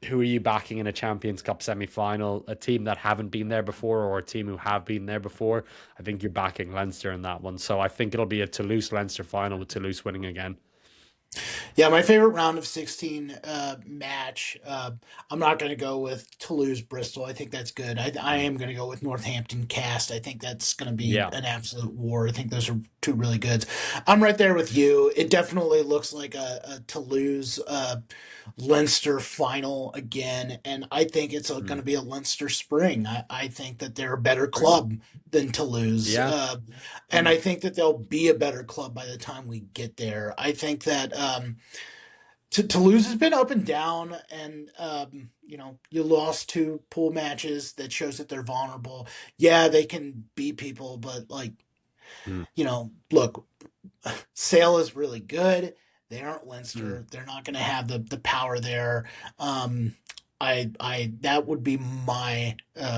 who are you backing in a Champions Cup semi final? A team that haven't been there before or a team who have been there before? I think you're backing Leinster in that one. So I think it'll be a Toulouse Leinster final with Toulouse winning again. Yeah, my favorite round of 16 match. I'm not going to go with Toulouse Bristol. I think that's good. I Mm. am going to go with Northampton Cast. I think that's going to be Yeah. an absolute war. I think those are two really goods. I'm right there with you. It definitely looks like a Toulouse Leinster final again, and I think it's going Mm. to be a Leinster spring. I think that they're a better Really? club than Toulouse, Yeah. and I think that they'll be a better club by the time we get there. I think that Toulouse has been up and down, and you lost two pool matches. That shows that they're vulnerable. Yeah, they can beat people, but like Mm. look, Sale is really good. They aren't Mm. Leinster. They're not going to have the power there. Um, I that would be my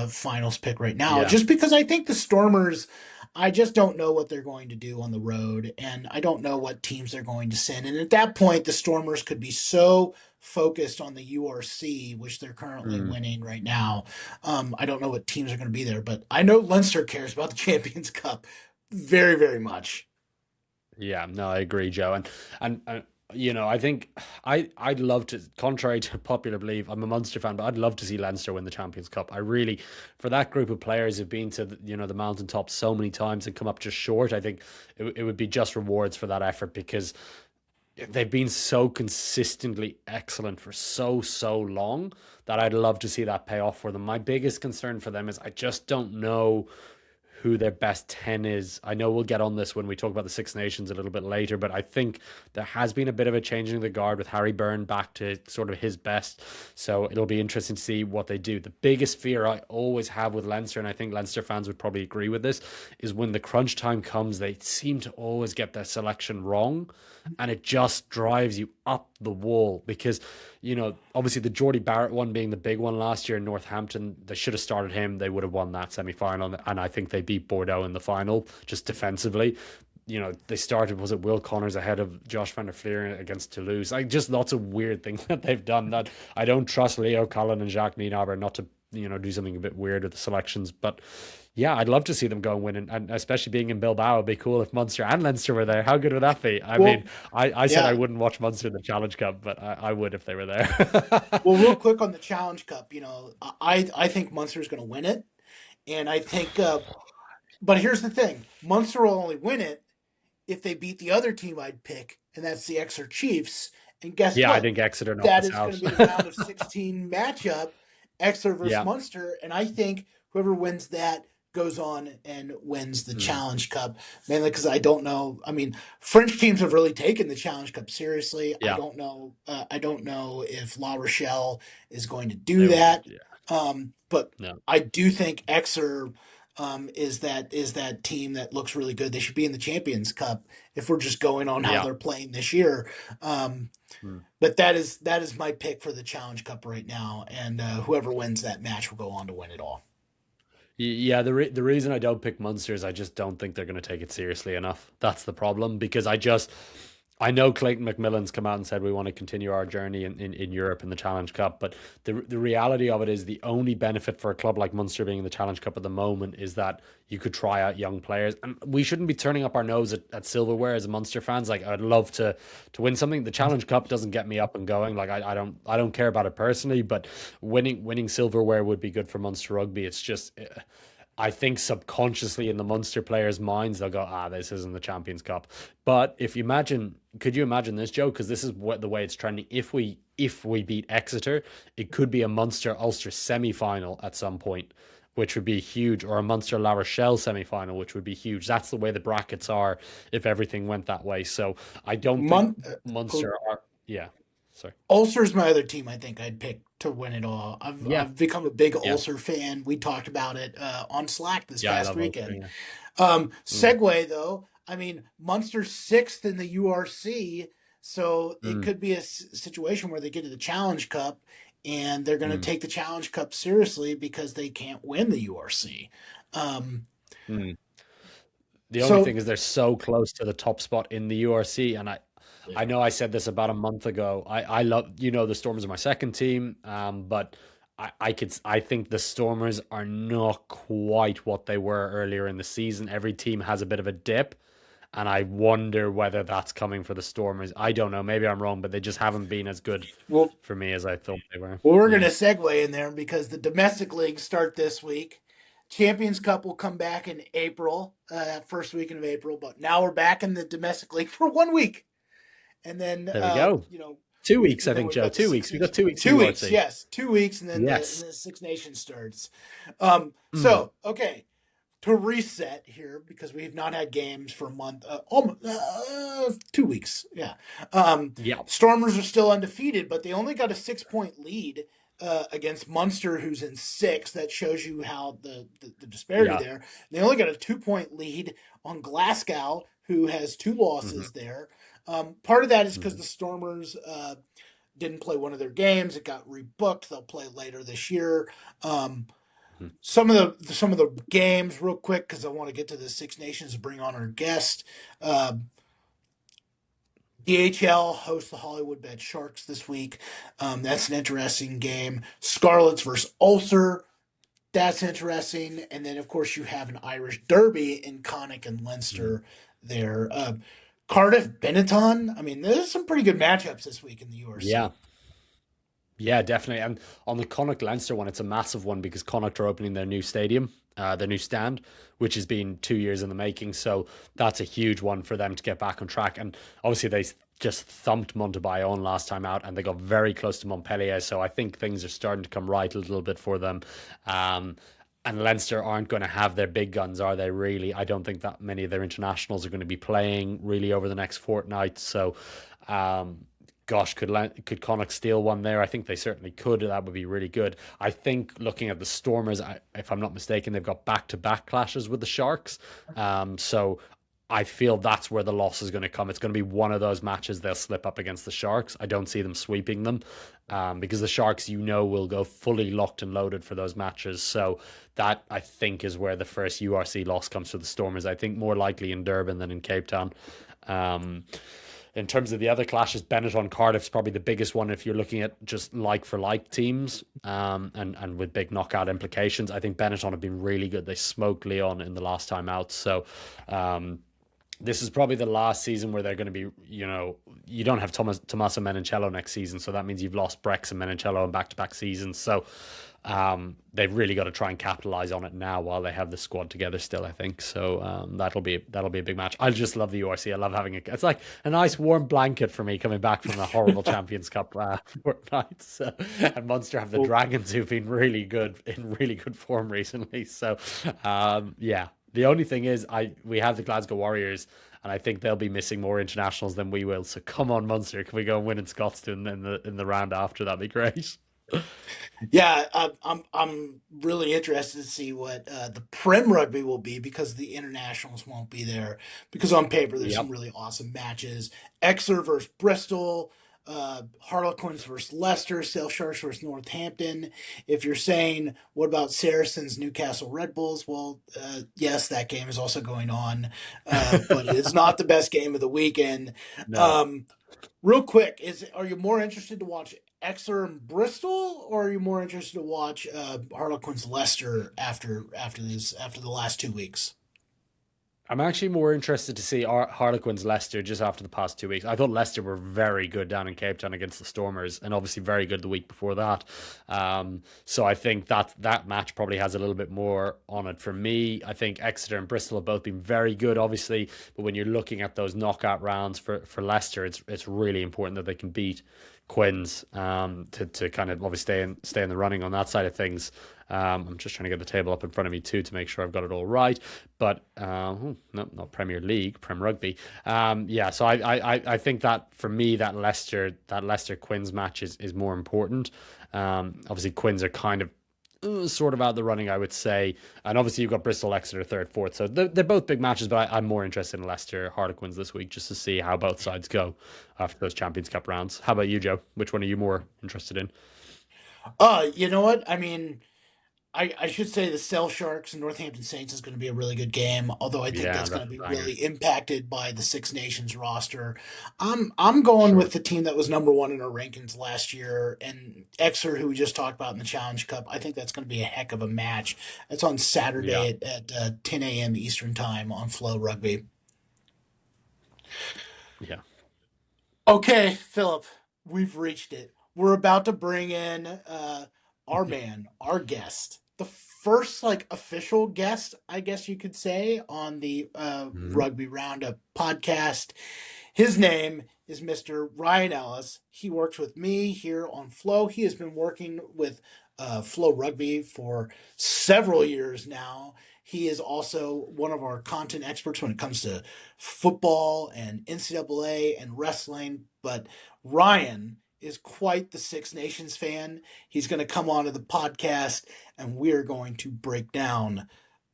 finals pick right now, Yeah. just because I think the Stormers. I just don't know what they're going to do on the road, and I don't know what teams they're going to send. And at that point, the Stormers could be so focused on the URC, which they're currently Mm. winning right now. I don't know what teams are going to be there, but I know Leinster cares about the Champions Cup very, very much. Yeah. No, I agree, Joe. And I think I'd love to, contrary to popular belief, I'm a Munster fan, but I'd love to see Leinster win the Champions Cup. I really, for that group of players who've been to the mountaintop so many times and come up just short, I think it would be just rewards for that effort because they've been so consistently excellent for so long that I'd love to see that pay off for them. My biggest concern for them is I just don't know who their best 10 is. I know we'll get on this when we talk about the Six Nations a little bit later, but I think there has been a bit of a changing of the guard with Harry Byrne back to sort of his best. So it'll be interesting to see what they do. The biggest fear I always have with Leinster, and I think Leinster fans would probably agree with this, is when the crunch time comes, they seem to always get their selection wrong. And it just drives you up the wall because, obviously the Geordie Barrett one being the big one last year in Northampton, they should have started him. They would have won that semi final. And I think they beat Bordeaux in the final just defensively. They started, was it Will Connors ahead of Josh van der Fleer against Toulouse? Like, just lots of weird things that they've done that I don't trust Leo Cullen and Jacques Nienaber not to, do something a bit weird with the selections. But yeah, I'd love to see them go and win, and especially being in Bilbao, it'd be cool if Munster and Leinster were there. How good would that be? I Well, mean, I said I yeah. wouldn't watch Munster in the Challenge Cup, but I would if they were there. Well, real quick on the Challenge Cup, I think Munster's going to win it, and I think. But here's the thing: Munster will only win it if they beat the other team I'd pick, and that's the Exeter Chiefs. And guess Yeah, I what? think Exeter knocked That us is going out. to be the round of 16 matchup, Exeter versus Yeah. Munster. And I think whoever wins that goes on and wins the Mm. Challenge Cup, mainly because I don't know. I mean, French teams have really taken the Challenge Cup seriously. I Yeah, don't know. I don't know if La Rochelle is going to do they won't. that. Yeah, But no. I do think Exeter is that team that looks really good. They should be in the Champions Cup if we're just going on how Yeah. they're playing this year. Um, Mm. but that is my pick for the Challenge Cup right now, and whoever wins that match will go on to win it all. Yeah, the reason I don't pick Munster is I just don't think they're going to take it seriously enough. That's the problem because I know Clayton McMillan's come out and said we want to continue our journey in Europe in the Challenge Cup, but the reality of it is the only benefit for a club like Munster being in the Challenge Cup at the moment is that you could try out young players, and we shouldn't be turning up our nose at silverware as Munster fans. Like, I'd love to win something. The Challenge Cup doesn't get me up and going. Like, I don't care about it personally, but winning silverware would be good for Munster rugby. It's just. I think subconsciously in the Munster players' minds, they'll go, this isn't the Champions Cup. But could you imagine this, Joe? Because this is what the way it's trending. If we beat Exeter, it could be a Munster Ulster semi final at some point, which would be huge, or a Munster La Rochelle semi final, which would be huge. That's the way the brackets are if everything went that way. So I don't think Mon- Munster are. Yeah, sorry. Ulster's my other team. I think I'd pick to win it all. I've Yeah, I've become a big yeah, Ulster fan. We talked about it on Slack this yeah. I past love Ulster. weekend. Yeah. Mm, Segue though, I mean Munster's sixth in the URC, so it mm, could be a situation where they get to the Challenge Cup and they're going to mm, take the Challenge Cup seriously because they can't win the URC. Um, mm. The only so thing is they're so close to the top spot in the URC, and I yeah. know I said this about a month ago. I love the Stormers are my second team, but I think the Stormers are not quite what they were earlier in the season. Every team has a bit of a dip, and I wonder whether that's coming for the Stormers. I don't know. Maybe I'm wrong, but they just haven't been as good well, for me as I thought they were. we're going to Yeah, segue in there because the domestic leagues start this week. Champions Cup will come back in April, first weekend of April. But now we're back in the domestic league for 1 week, and then there we go. Two we weeks, I then think, we've Joe. got the 2 weeks. Six We got Nations. 2 weeks of 2 weeks, URC. yes, 2 weeks, and then Yes. the Six Nations starts. Mm, So okay, to reset here because we have not had games for a month, almost 2 weeks. Yeah, yeah. Stormers are still undefeated, but they only got a 6 point lead against Munster, who's in sixth. That shows you how the disparity Yeah. there. They only got a 2 point lead on Glasgow, who has two Hmm. losses there. Part of that is because Hmm. the Stormers didn't play one of their games. It got rebooked. They'll play later this year. Um, Hmm. some of the games real quick because I want to get to the Six Nations and bring on our guest. Uh, DHL hosts the Hollywood Bad Sharks this week. That's an interesting game. Scarlets versus Ulster. That's interesting. And then, of course, you have an Irish Derby in Connacht and Hmm. Leinster there. Cardiff Benetton. I mean, there's some pretty good matchups this week in the Yeah. URC. Yeah, definitely. And on the Connacht Leinster one, it's a massive one because Connacht are opening their new stadium, their new stand, which has been 2 years in the making. So that's a huge one for them to get back on track. And obviously, they just thumped Montebayon last time out, and they got very close to Montpellier. So I think things are starting to come right a little bit for them. Um, and Leinster aren't going to have their big guns, are they? Really, I don't think that many of their internationals are going to be playing really over the next fortnight. So. Gosh, could Connacht steal one there? I think they certainly could. That would be really good. I think looking at the Stormers, if I'm not mistaken, they've got back-to-back clashes with the Sharks. So I feel that's where the loss is going to come. It's going to be one of those matches they'll slip up against the Sharks. I don't see them sweeping them because the Sharks, will go fully locked and loaded for those matches. So that, I think, is where the first URC loss comes for the Stormers. I think more likely in Durban than in Cape Town. Um, in terms of the other clashes, Benetton Cardiff's probably the biggest one if you're looking at just like for like teams, and with big knockout implications. I think Benetton have been really good. They smoked Leon in the last time out, so this is probably the last season where they're going to be, you don't have Tommaso Menincello next season, so that means you've lost Brex and Menincello in back-to-back seasons. So they've really got to try and capitalize on it now while they have the squad together still, I think. So that'll be a big match. I just love the URC. I love having it. It's like a nice warm blanket for me coming back from a horrible Champions Cup fortnight. So, and Munster have the Dragons, who've been really good in really good form recently. So yeah. The only thing is, we have the Glasgow Warriors, and I think they'll be missing more internationals than we will. So come on, Munster, can we go and win in Scotstoun in the round after? That'd be great. Yeah, I'm really interested to see what the Prem Rugby will be because the internationals won't be there. Because on paper, there's some Yep. really awesome matches: Exeter versus Bristol, Harlequins versus Leicester, Sale Sharks versus Northampton. If you're saying what about Saracens, Newcastle Red Bulls? Well, yes, that game is also going on, but it's not the best game of the weekend. No. Um, Real quick, are you more interested to watch Exeter and Bristol, or are you more interested to watch Harlequins Leicester after the last 2 weeks? I'm actually more interested to see Harlequins Leicester just after the past 2 weeks. I thought Leicester were very good down in Cape Town against the Stormers, and obviously very good the week before that. So I think that match probably has a little bit more on it for me. I think Exeter and Bristol have both been very good, obviously, but when you're looking at those knockout rounds for Leicester, it's really important that they can beat Quins to kind of obviously stay in the running on that side of things. I'm just trying to get the table up in front of me too to make sure I've got it all right. But no, not Premier League, Prem Rugby. Yeah, so I think that for me that Leicester Quins match is more important. Obviously Quins are kind of sort of out the running, I would say. And obviously you've got Bristol, Exeter, third, fourth. So they're both big matches, but I'm more interested in Leicester Harlequins this week just to see how both sides go after those Champions Cup rounds. How about you, Joe? Which one are you more interested in? You know what? I mean, I should say the Sale Sharks and Northampton Saints is going to be a really good game, although I think Yeah, that's going that's to a be banger. really impacted by the Six Nations roster. I'm going with Sure. the team that was number one in our rankings last year, and Exeter, who we just talked about in the Challenge Cup. I think that's going to be a heck of a match. It's on Yeah. Saturday at 10 a.m. Eastern Time on Flow Rugby. Yeah. Okay, Philip, we've reached it. We're about to bring in our man, our guest, the first like official guest, I guess you could say, on the Mhm. Rugby Roundup podcast. His name is Mr. Ryan Ellis. He works with me here on Flow. He has been working with Flow Rugby for several years now. He is also one of our content experts when it comes to football and NCAA and wrestling. But Ryan is quite the Six Nations fan. He's going to come onto the podcast and we're going to break down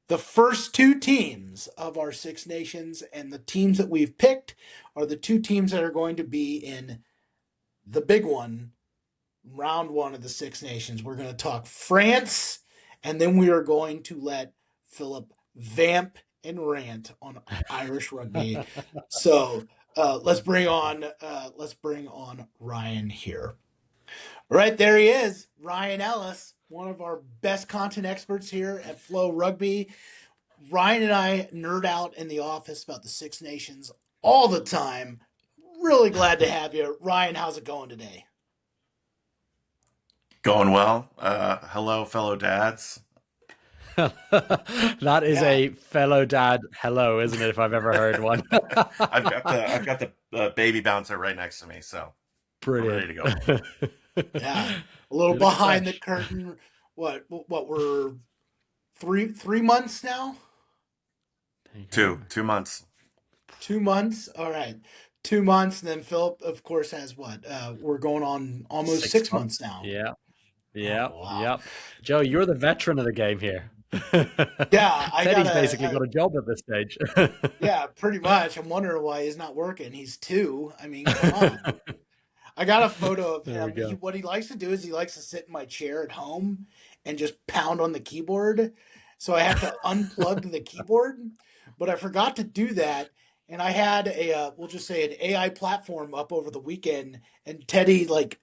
the first two teams of our Six Nations, and the teams that we've picked are the two teams that are going to be in the big one, round one of the Six Nations. We're going to talk France, and then we are going to let Philip vamp and rant on Irish rugby. So let's bring on Ryan here. Right there he is, Ryan Ellis, one of our best content experts here at Flow Rugby. Ryan and I nerd out in the office about the Six Nations all the time. Really glad to have you. Ryan, how's it going today? Going well. Hello, fellow dads. That is Yeah. a fellow dad hello, isn't it? If I've ever heard one. I've got the baby bouncer right next to me, so I'm ready Brilliant. to go. Yeah. A little You're looking behind the fresh. curtain. What we're three months now? There you go. Two months. 2 months? All right. 2 months, and then Philip, of course, has what? We're going on almost Six 6 months months. now. Yeah. Oh Yeah. wow. Yep. Joe, you're the veteran of the game here. Yeah, I Teddy's gotta basically got a job at this stage. yeah, pretty much. I'm wondering why he's not working. He's two. I mean, come on. I got a photo of There we him. go. What he likes to do is he likes to sit in my chair at home and just pound on the keyboard. So I have to unplug the keyboard, but I forgot to do that. And I had we'll just say an AI platform up over the weekend, and Teddy like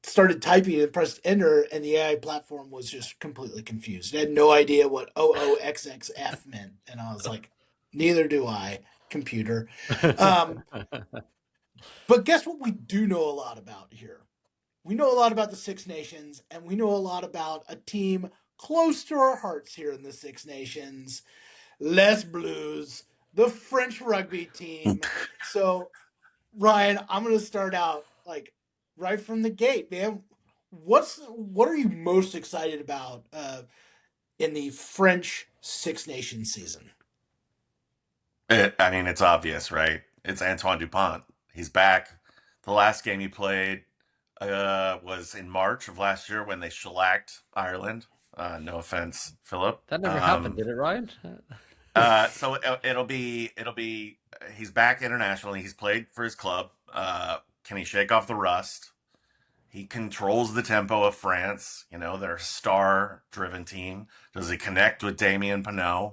started typing and pressed enter, and the AI platform was just completely confused. It had no idea what OOXXF meant, and I was like, neither do I, computer. Um, but guess what we do know a lot about here? We know a lot about the Six Nations, and we know a lot about a team close to our hearts here in the Six Nations, Les Blues, the French rugby team. So, Ryan, I'm going to start out like right from the gate, man. What are you most excited about in the French Six Nations season? I mean, it's obvious, right? It's Antoine Dupont. He's back. The last game he played was in March of last year when they shellacked Ireland. No offense, Philip. That never happened, did it, Ryan? So it'll be he's back internationally. He's played for his club. Can he shake off the rust? He controls the tempo of France. You know, they're a star-driven team. Does he connect with Damien Pinot?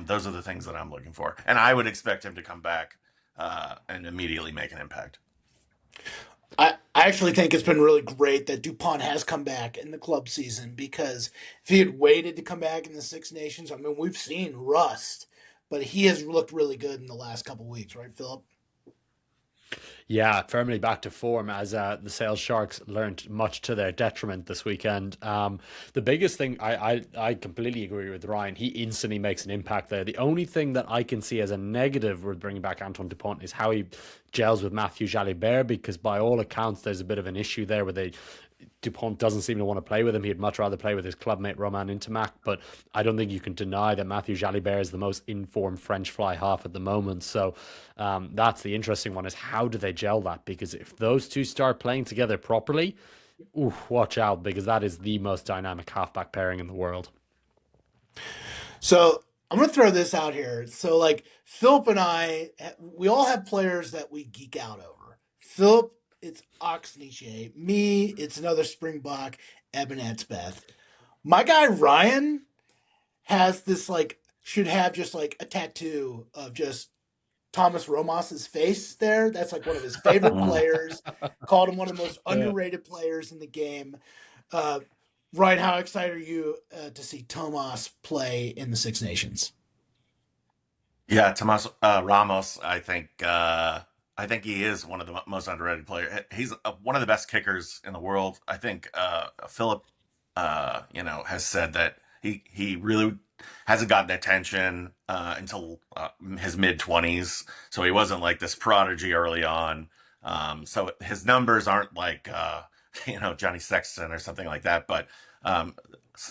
Those are the things that I'm looking for, and I would expect him to come back and immediately make an impact. I actually think it's been really great that Dupont has come back in the club season because if he had waited to come back in the Six Nations, I mean, we've seen rust, but he has looked really good in the last couple weeks, right, Philip? Yeah, firmly back to form as the Sales Sharks learned much to their detriment this weekend. The biggest thing, I completely agree with Ryan. He instantly makes an impact there. The only thing that I can see as a negative with bringing back Antoine Dupont is how he gels with Matthew Jalibert, because by all accounts, there's a bit of an issue there where Dupont doesn't seem to want to play with him. He'd much rather play with his clubmate Romain Intimac, but I don't think you can deny that Matthew Jalibert is the most informed French fly half at the moment. So that's the interesting one, is how do they gel that? Because if those two start playing together properly, ooh, watch out, because that is the most dynamic halfback pairing in the world. So I'm going to throw this out here. So, like, Philip and I, we all have players that we geek out over. Philip, it's Oxneyche. Me, it's another Springbok, Eben Etzbeth. My guy, Ryan, has this like should have just like a tattoo of just Thomas Romos's face there. That's like one of his favorite Mm. players. Called him one of the most Yeah. underrated players in the game. Uh, Ryan, how excited are you to see Tomas play in the Six Nations? Yeah, Tomas Ramos. I think he is one of the most underrated players. He's one of the best kickers in the world. I think Philip, has said that he really hasn't gotten attention until his mid 20s. So he wasn't like this prodigy early on. So his numbers aren't like Johnny Sexton or something like that, but um,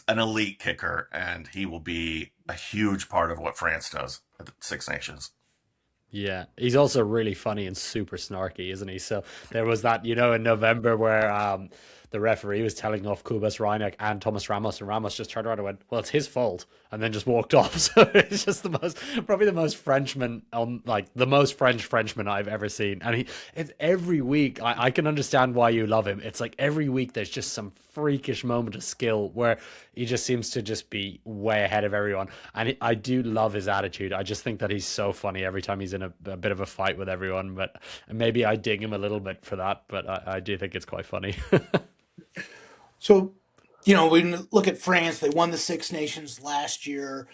an elite kicker, and he will be a huge part of what France does at the Six Nations. Yeah, he's also really funny and super snarky, isn't he? So there was that, in November where the referee was telling off Kubas Reinek and Thomas Ramos, and Ramos just turned around and went, "Well, it's his fault," and then just walked off. So it's just probably the most Frenchman on, like the most Frenchman I've ever seen. And it's every week. I can understand why you love him. It's like every week there's just some freakish moment of skill where he just seems to just be way ahead of everyone. And I do love his attitude. I just think that he's so funny every time he's in a bit of a fight with everyone. But maybe I dig him a little bit for that. But I do think it's quite funny. So, we look at France. They won the Six Nations last year.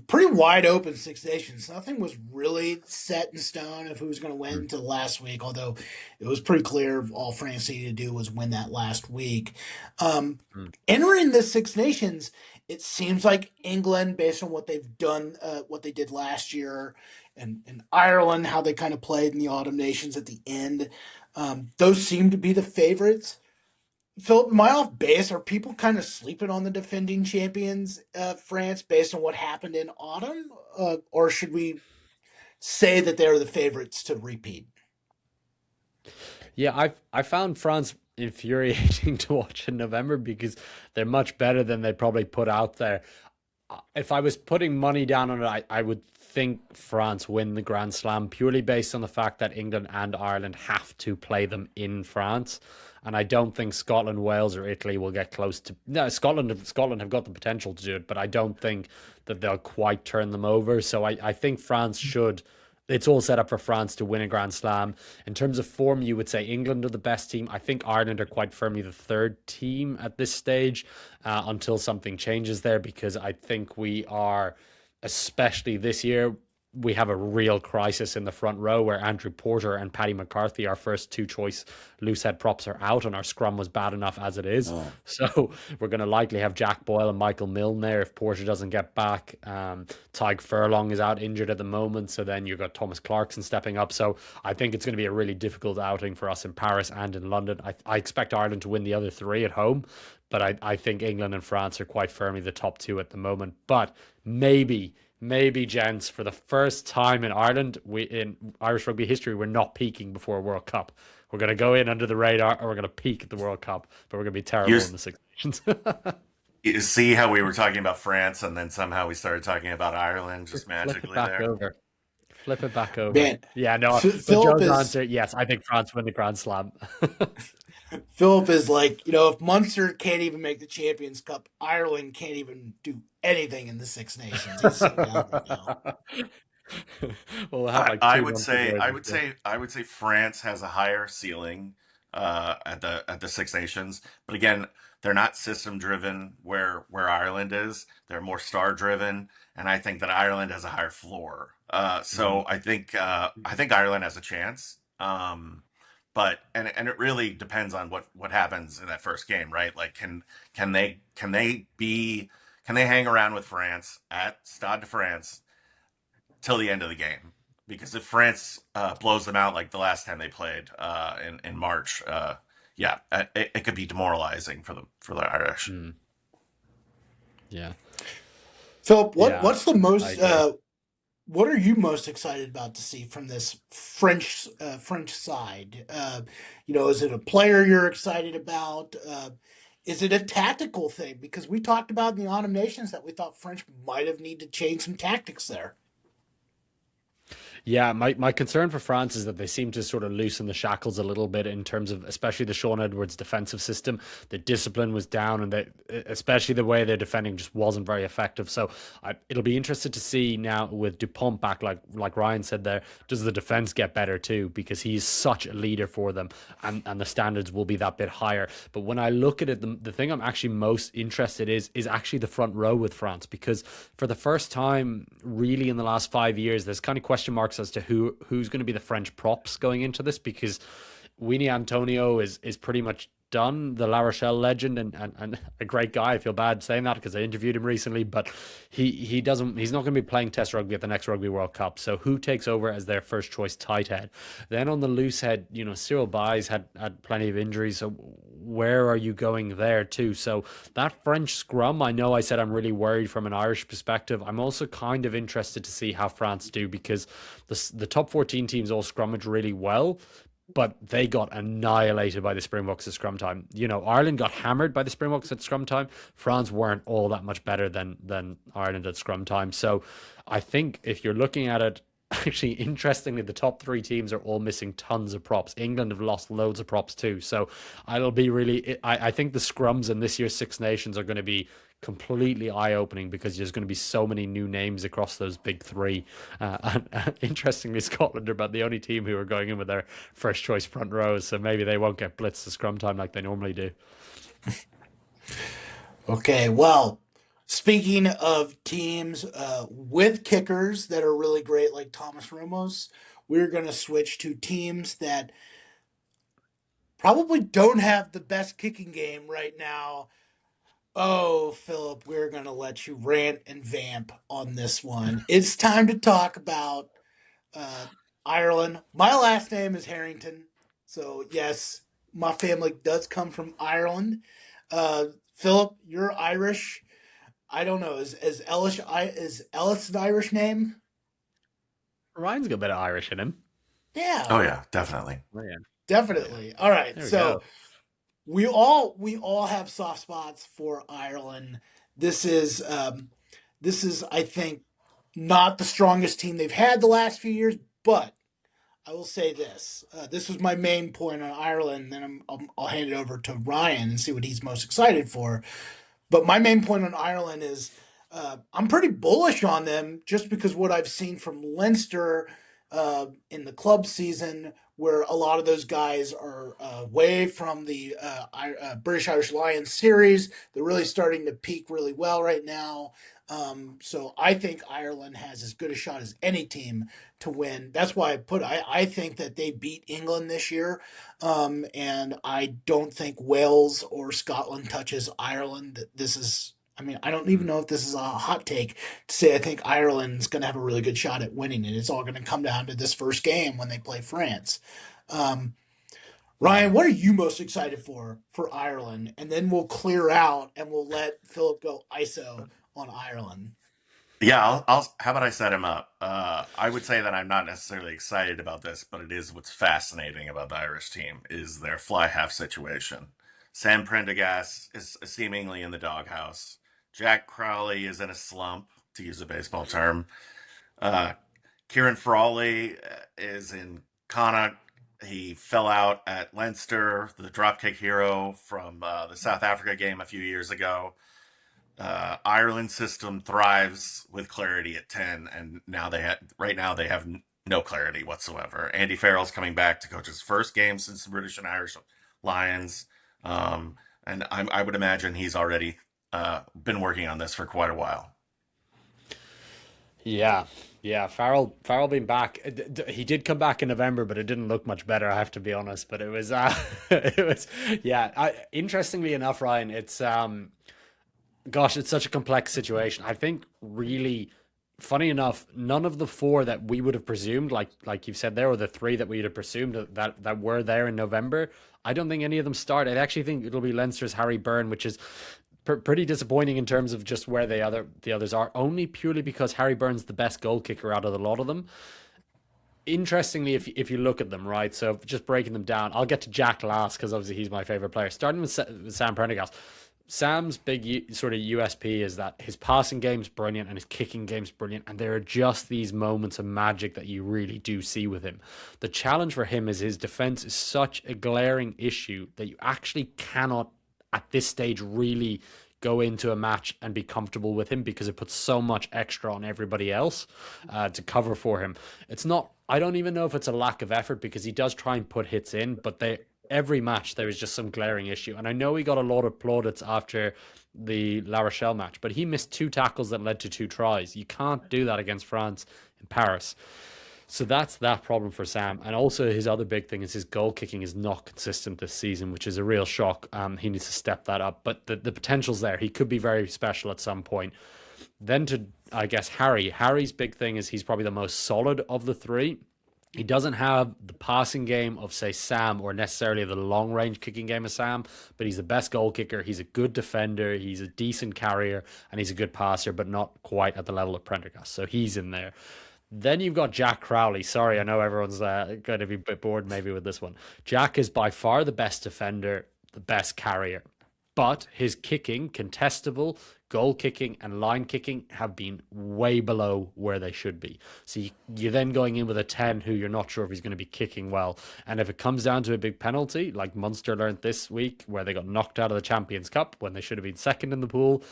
Pretty wide open Six Nations. Nothing was really set in stone of who was going to win until last week, although it was pretty clear all France needed to do was win that last week. Um, Mm. Entering the Six Nations, it seems like England, based on what they've done, what they did last year, and Ireland, how they kind of played in the Autumn Nations at the end, those seem to be the favorites. Philip, am I off base? Are people kind of sleeping on the defending champions, France, based on what happened in autumn? Or should we say that they're the favorites to repeat? Yeah, I found France infuriating to watch in November because they're much better than they probably put out there. If I was putting money down on it, I would think France win the Grand Slam purely based on the fact that England and Ireland have to play them in France. And I don't think Scotland, Wales, or Italy will get close to. No, Scotland have got the potential to do it, but I don't think that they'll quite turn them over. So I think France should. It's all set up for France to win a Grand Slam. In terms of form, you would say England are the best team. I think Ireland are quite firmly the third team at this stage until something changes there, because I think we are, especially this year, we have a real crisis in the front row where Andrew Porter and Paddy McCarthy, our first two choice loose head props, are out, and our scrum was bad enough as it is. Oh. So we're going to likely have Jack Boyle and Michael Milne there if Porter doesn't get back. Tyg Furlong is out injured at the moment, so then you've got Thomas Clarkson stepping up. So I think it's going to be a really difficult outing for us in Paris and in London. I expect Ireland to win the other three at home, but I think England and France are quite firmly the top two at the moment. But maybe, gents, for the first time in Ireland, in Irish rugby history, we're not peaking before a World Cup. We're going to go in under the radar, or we're going to peak at the World Cup, but we're going to be terrible You, in the Six Nations. you see how we were talking about France and then somehow we started talking about Ireland just Just flip it magically back there? over. Flip it back over. Man, Yeah, no, but Philip Joe's is answer, yes, I think France win the Grand Slam. Philip is like, if Munster can't even make the Champions Cup, Ireland can't even do anything in the Six Nations. He's so down right now. We'll have I, like I two would months to say go I this would year. say I would say France has a higher ceiling at the Six Nations, but again, they're not system driven where Ireland is. They're more star driven, and I think that Ireland has a higher floor. Mhm. So I think Ireland has a chance. But and it really depends on what happens in that first game, right? Like can they hang around with France at Stade de France till the end of the game? Because if France blows them out like the last time they played in March, yeah, it could be demoralizing for the Irish. Mm. Yeah, Philip, yeah, what's the I most agree. what are you most excited about to see from this French side? Is it a player you're excited about? Is it a tactical thing? Because we talked about in the Autumn Nations that we thought French might have needed to change some tactics there. Yeah, my concern for France is that they seem to sort of loosen the shackles a little bit in terms of especially the Sean Edwards defensive system. The discipline was down, and especially the way they're defending just wasn't very effective. So it'll be interesting to see now with Dupont back, like Ryan said there, does the defense get better too? Because he's such a leader for them, and the standards will be that bit higher. But when I look at it, the thing I'm actually most interested is actually the front row with France, because for the first time really in the last 5 years, there's kind of question marks as to who's going to be the French props going into this, because Winnie Antonio is pretty much done, the La Rochelle legend, and a great guy. I feel bad saying that because I interviewed him recently, but he's not going to be playing Test rugby at the next Rugby World Cup. So who takes over as their first choice tight head? Then on the loose head, Cyril Baez had plenty of injuries. So where are you going there too? So that French scrum, I know I said I'm really worried from an Irish perspective. I'm also kind of interested to see how France do, because the top 14 teams all scrummage really well, but they got annihilated by the Springboks at scrum time. Ireland got hammered by the Springboks at scrum time. France weren't all that much better than Ireland at scrum time. So I think if you're looking at it, actually, interestingly, the top three teams are all missing tons of props. England have lost loads of props too. So I'll be really. I think the scrums in this year's Six Nations are going to be completely eye-opening, because there's going to be so many new names across those big three. And interestingly, Scotland are about the only team who are going in with their first choice front rows, so maybe they won't get blitzed to scrum time like they normally do. Okay, well, Speaking of teams with kickers that are really great, like Thomas Ramos, we're going to switch to teams that probably don't have the best kicking game right now. Oh, Philip, we're going to let you rant and vamp on this one. It's time to talk about uh, Ireland. My last name is Harrington. So, yes, my family does come from Ireland. Philip, you're Irish. I don't know. Is Ellis an Irish name? Ryan's got a bit of Irish in him. Yeah, Oh yeah, definitely. Oh yeah, oh yeah. definitely. All right. There we go. So we all have soft spots for Ireland. This is I think not the strongest team they've had the last few years, but I will say this. This was my main point on Ireland. Then I'll hand it over to Ryan and see what he's most excited for. But my main point on Ireland is I'm pretty bullish on them just because what I've seen from Leinster in the club season, where a lot of those guys are away from the British Irish Lions series. They're really starting to peak really well right now. So I think Ireland has as good a shot as any team to win. That's why I think that they beat England this year. And I don't think Wales or Scotland touches Ireland. This is, I mean, I don't even know if this is a hot take to say I think Ireland's going to have a really good shot at winning it. It's all going to come down to this first game when they play France. Um, Ryan, what are you most excited for Ireland? And then we'll clear out and we'll let Philip go ISO on Ireland. Yeah, how about I set him up? I would say that I'm not necessarily excited about this, but it is what's fascinating about the Irish team is their fly half situation. Sam Prendergast is seemingly in the doghouse. Jack Crowley is in a slump, to use a baseball term. Uh, Kieran Frawley is in Connacht. He fell out at Leinster, the dropkick hero from the South Africa game a few years ago. Ireland's system thrives with clarity at 10, and now right now they have no clarity whatsoever. Andy Farrell's coming back to coach his first game since the British and Irish Lions, and I would imagine he's already been working on this for quite a while. Yeah, yeah. Farrell being back. He did come back in November, but it didn't look much better. I have to be honest. But it was, it was, yeah. Interestingly enough, Ryan, it's gosh, it's such a complex situation. I think really funny enough, none of the four that we would have presumed, like you've said there, or the three that we would have presumed that were there in November, I don't think any of them start. I actually think it'll be Leinster's Harry Byrne, which is pretty disappointing in terms of just where the others are, only purely because Harry Byrne's the best goal kicker out of the lot of them. Interestingly, if you look at them, right, so just breaking them down, I'll get to Jack last because obviously he's my favorite player. Starting with Sam Prendergast. Sam's big sort of USP is that his passing game's brilliant and his kicking game's brilliant, and there are just these moments of magic that you really do see with him. The challenge for him is his defense is such a glaring issue that you actually cannot, at this stage, really go into a match and be comfortable with him because it puts so much extra on everybody else to cover for him. It's not, I don't even know if it's a lack of effort because he does try and put hits in, but every match there is just some glaring issue. And I know he got a lot of plaudits after the La Rochelle match, but he missed two tackles that led to two tries. You can't do that against France in Paris. So that's that problem for Sam. And also his other big thing is his goal kicking is not consistent this season, which is a real shock. He needs to step that up. But the potential's there. He could be very special at some point. Then to, I guess, Harry. Harry's big thing is he's probably the most solid of the three. He doesn't have the passing game of, say, Sam or necessarily the long range kicking game of Sam, but he's the best goal kicker. He's a good defender. He's a decent carrier and he's a good passer, but not quite at the level of Prendergast. So he's in there. Then you've got Jack Crowley. Sorry, I know everyone's going to be a bit bored maybe with this one. Jack is by far the best defender, the best carrier. But his kicking, contestable, goal kicking, and line kicking have been way below where they should be. So you're then going in with a 10 who you're not sure if he's going to be kicking well. And if it comes down to a big penalty, like Munster learned this week, where they got knocked out of the Champions Cup when they should have been second in the pool,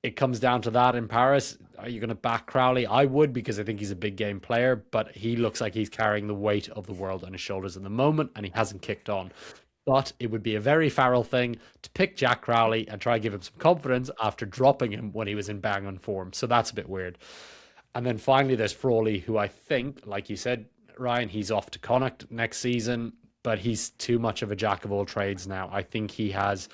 it comes down to that in Paris. Are you going to back Crowley? I would, because I think he's a big game player, but he looks like he's carrying the weight of the world on his shoulders in the moment, and he hasn't kicked on. But it would be a very Farrell thing to pick Jack Crowley and try and give him some confidence after dropping him when he was in bang on form. So that's a bit weird. And then finally, there's Frawley, who I think, like you said, Ryan, he's off to Connacht next season, but he's too much of a jack of all trades now. I think he has,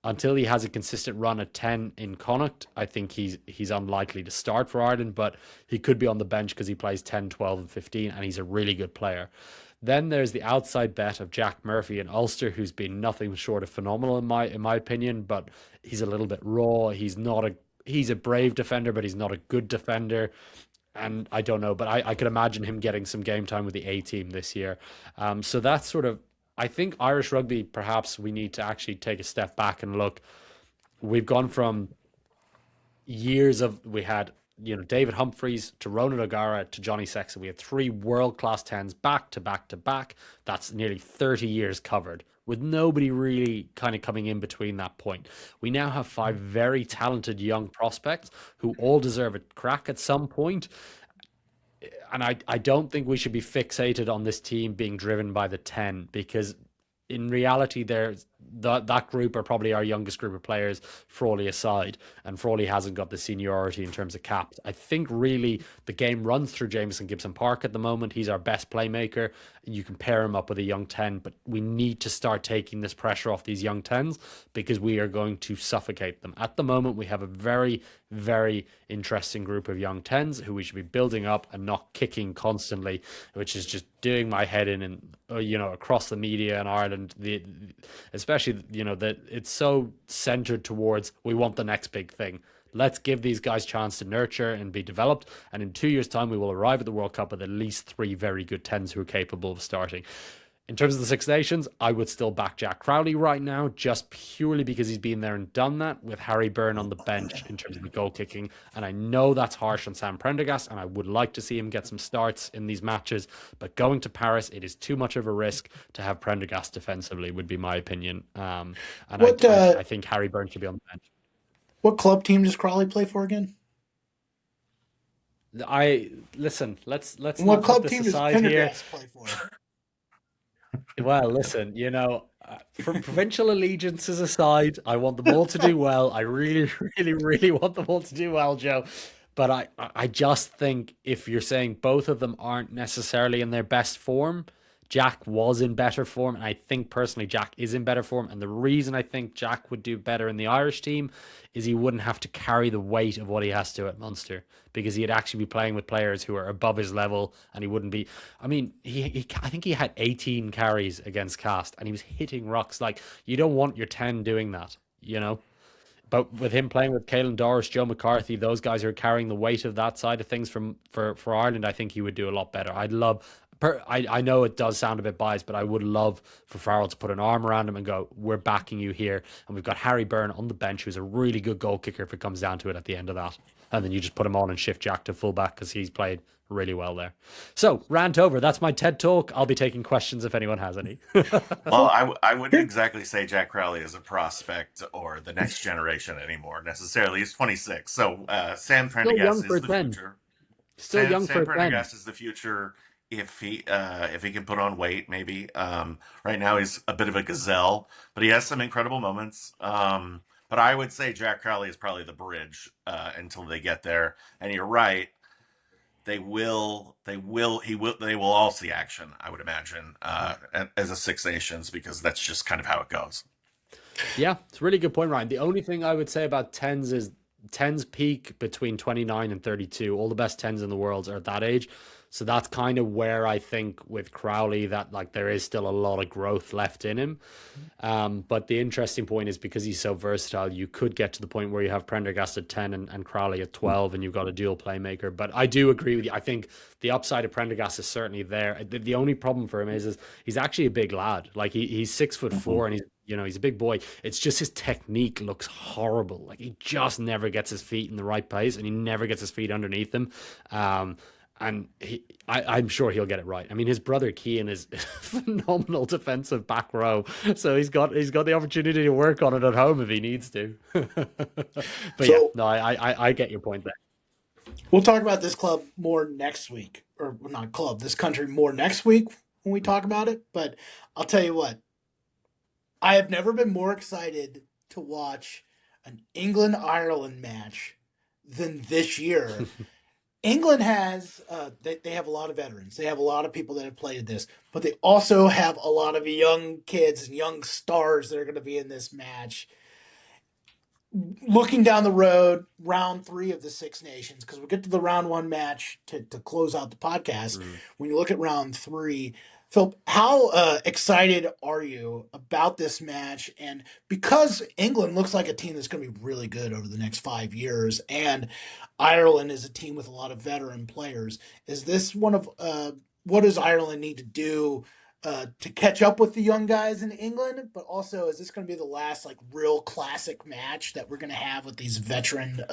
until he has a consistent run at 10 in Connacht, I think he's unlikely to start for Ireland, but he could be on the bench because he plays 10, 12, and 15, and he's a really good player. Then there's the outside bet of Jack Murphy in Ulster, who's been nothing short of phenomenal in my opinion, but he's a little bit raw. He's a brave defender, but he's not a good defender. And I don't know, but I could imagine him getting some game time with the A team this year. So that's sort of, I think Irish rugby, perhaps we need to actually take a step back and look. We've gone from years of, we had, David Humphreys to Ronan O'Gara to Johnny Sexton. We had three world class tens back to back to back. That's nearly 30 years covered with nobody really kind of coming in between that point. We now have five very talented young prospects who all deserve a crack at some point. And I don't think we should be fixated on this team being driven by the 10 because in reality, there's that group are probably our youngest group of players, Frawley aside, and Frawley hasn't got the seniority in terms of caps. I think really the game runs through Jameson Gibson Park at the moment. He's our best playmaker. You can pair him up with a young 10, but we need to start taking this pressure off these young 10s because we are going to suffocate them. At the moment, we have a very, very interesting group of young 10s who we should be building up and not kicking constantly, which is just doing my head in and across the media in Ireland, especially that it's so centered towards we want the next big thing. Let's give these guys a chance to nurture and be developed, and in 2 years' time we will arrive at the World Cup with at least three very good 10s who are capable of starting. In terms of the Six Nations, I would still back Jack Crowley right now, just purely because he's been there and done that with Harry Byrne on the bench in terms of the goal kicking. And I know that's harsh on Sam Prendergast, and I would like to see him get some starts in these matches. But going to Paris, it is too much of a risk to have Prendergast defensively, would be my opinion. And What I think Harry Byrne should be on the bench. what club team does Crowley play for again? Listen. Let's And what not put club this team does aside here. Pendergast play for? Well, listen, from provincial allegiances aside, I want them all to do well. I really, really, really want them all to do well, Joe. But I just think if you're saying both of them aren't necessarily in their best form, Jack was in better form. And I think personally, Jack is in better form. And the reason I think Jack would do better in the Irish team is he wouldn't have to carry the weight of what he has to at Munster because he'd actually be playing with players who are above his level and he wouldn't be. I mean, I think he had 18 carries against Cast and he was hitting rocks. Like, you don't want your 10 doing that. But with him playing with Caelan Doris, Joe McCarthy, those guys are carrying the weight of that side of things for Ireland. I think he would do a lot better. I know it does sound a bit biased, but I would love for Farrell to put an arm around him and go, we're backing you here. And we've got Harry Byrne on the bench, who's a really good goal kicker if it comes down to it at the end of that. And then you just put him on and shift Jack to fullback because he's played really well there. So, rant over. That's my TED talk. I'll be taking questions if anyone has any. Well, I wouldn't exactly say Jack Crowley is a prospect or the next generation anymore necessarily. He's 26. So Sam Still young Prendergast for is a the 10. future. Still young Sam for a 10. Prendergast is the future if he can put on weight, maybe. Right now he's a bit of a gazelle, but he has some incredible moments. But I would say Jack Crowley is probably the bridge until they get there. And you're right. They will all see action, I would imagine, as a Six Nations, because that's just kind of how it goes. Yeah, it's a really good point, Ryan. The only thing I would say about tens is tens peak between 29 and 32. All the best tens in the world are at that age. So that's kind of where I think with Crowley that like there is still a lot of growth left in him. But the interesting point is because he's so versatile, you could get to the point where you have Prendergast at 10 and Crowley at 12 and you've got a dual playmaker. But I do agree with you. I think the upside of Prendergast is certainly there. The only problem for him is he's actually a big lad. Like he's 6'4" and he's a big boy. It's just his technique looks horrible. Like he just never gets his feet in the right place and he never gets his feet underneath him. And I'm sure he'll get it right. I mean, his brother Keane is phenomenal defensive back row, so he's got the opportunity to work on it at home if he needs to. But yeah, no, I get your point there. We'll talk about this club more next week, or not club, this country more next week when we talk about it. But I'll tell you what, I have never been more excited to watch an England Ireland match than this year. England has they have a lot of veterans. They have a lot of people that have played this, but they also have a lot of young kids and young stars that are going to be in this match. Looking down the road, round 3 of the Six Nations, because we'll get to the round 1 match to close out the podcast. Mm. When you look at round 3, Phil, how excited are you about this match? And because England looks like a team that's going to be really good over the next 5 years, and Ireland is a team with a lot of veteran players, is this one of what does Ireland need to do to catch up with the young guys in England? But also, is this going to be the last like real classic match that we're going to have with these veteran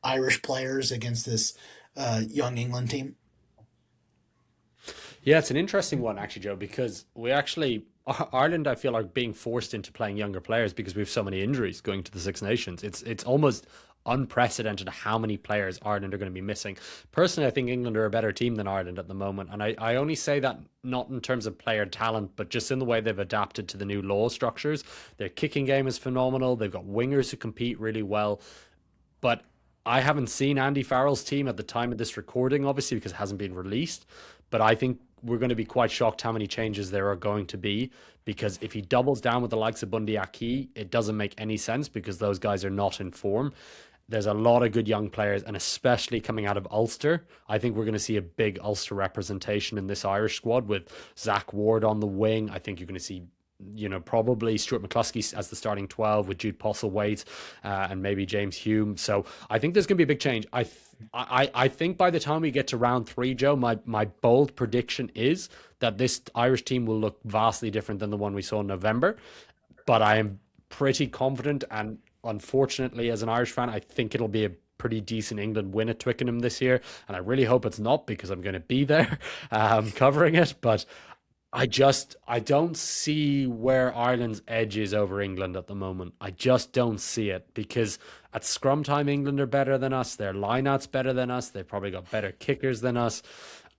Irish players against this young England team? Yeah, it's an interesting one actually, Joe, because we actually Ireland, I feel like being forced into playing younger players because we have so many injuries going to the Six Nations. It's almost unprecedented how many players Ireland are going to be missing. Personally, I think England are a better team than Ireland at the moment. And I only say that not in terms of player talent, but just in the way they've adapted to the new law structures. Their kicking game is phenomenal. They've got wingers who compete really well. But I haven't seen Andy Farrell's team at the time of this recording, obviously, because it hasn't been released. But I think we're going to be quite shocked how many changes there are going to be. Because if he doubles down with the likes of Bundy Aki, it doesn't make any sense because those guys are not in form. There's a lot of good young players, and especially coming out of Ulster, I think we're going to see a big Ulster representation in this Irish squad with Zach Ward on the wing. I think you're going to see, probably Stuart McCluskey as the starting 12 with Jude Postlethwaite and maybe James Hume. So I think there's going to be a big change. I think by the time we get to round 3, Joe, my bold prediction is that this Irish team will look vastly different than the one we saw in November. But I am pretty confident, and unfortunately, as an Irish fan, I think it'll be a pretty decent England win at Twickenham this year. And I really hope it's not because I'm going to be there covering it. But I don't see where Ireland's edge is over England at the moment. I just don't see it because at scrum time, England are better than us. Their lineout's better than us. They've probably got better kickers than us.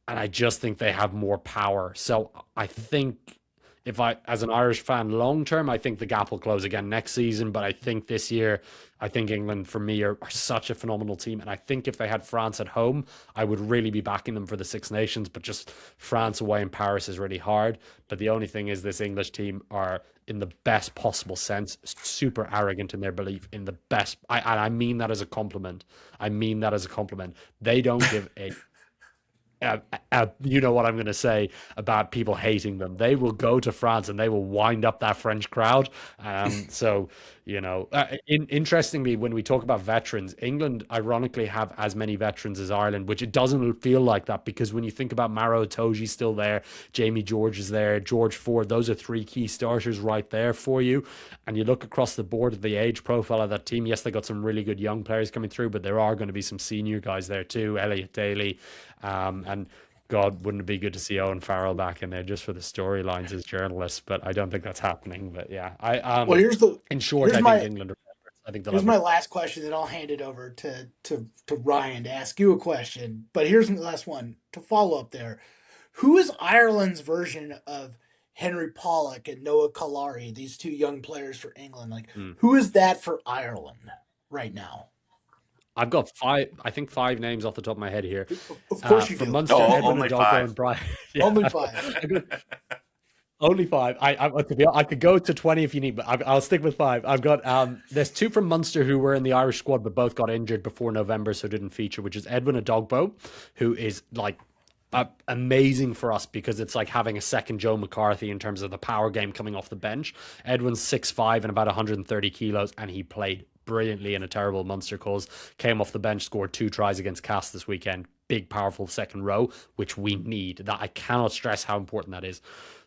And I just think they have more power. So I think if I, as an Irish fan, long term, I think the gap will close again next season. But I think this year, I think England, for me, are such a phenomenal team. And I think if they had France at home, I would really be backing them for the Six Nations. But just France away in Paris is really hard. But the only thing is, this English team are, in the best possible sense, super arrogant in their belief in the best. And I mean that as a compliment. I mean that as a compliment. They don't give a you know what I'm going to say about people hating them. They will go to France and they will wind up that French crowd. So, interestingly, when we talk about veterans, England ironically have as many veterans as Ireland, which it doesn't feel like that because when you think about Maro Itoje's still there, Jamie George is there, George Ford, those are 3 key starters right there for you. And you look across the board at the age profile of that team. Yes, they got some really good young players coming through, but there are going to be some senior guys there too. Elliot Daly, and God, wouldn't it be good to see Owen Farrell back in there just for the storylines as journalists? But I don't think that's happening. But yeah, Well, in short, I think England are favorites. I think they'll here's have my last question, then I'll hand it over to Ryan to ask you a question. But here's the last one to follow up there. Who is Ireland's version of Henry Pollock and Noah Kalari, these 2 young players for England? Like, who is that for Ireland right now? I've got 5, I think 5 names off the top of my head here. Of course you For do. Munster, No, Edwin only Adolfo 5. and Brian. Only 5. Only 5. I could go to 20 if you need, but I'll stick with 5. I've got there's 2 from Munster who were in the Irish squad, but both got injured before November, so didn't feature. Which is Edwin Adogbo, who is like amazing for us because it's like having a second Joe McCarthy in terms of the power game coming off the bench. Edwin's 6'5" and about 130 kilos, and he played brilliantly in a terrible Munster cause. Came off the bench, scored 2 tries against Cass this weekend. Big, powerful second row, which we need. That I cannot stress how important that is.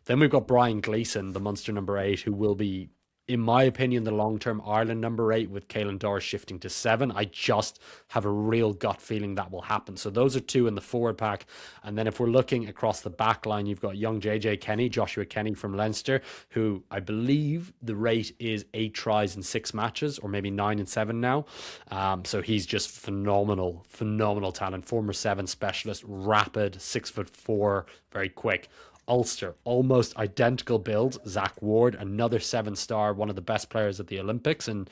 Then we've got Brian Gleeson, the Munster number 8, who will be, in my opinion, the long-term Ireland number 8 with Caelan Doris shifting to 7. I just have a real gut feeling that will happen. So those are 2 in the forward pack. And then if we're looking across the back line, you've got young JJ Kenny, Joshua Kenny from Leinster, who I believe the rate is 8 tries in 6 matches, or maybe 9 and 7 now. So he's just phenomenal talent. Former 7 specialist, rapid, 6'4", very quick. Ulster, almost identical build. Zach Ward, another 7-star, one of the best players at the Olympics, and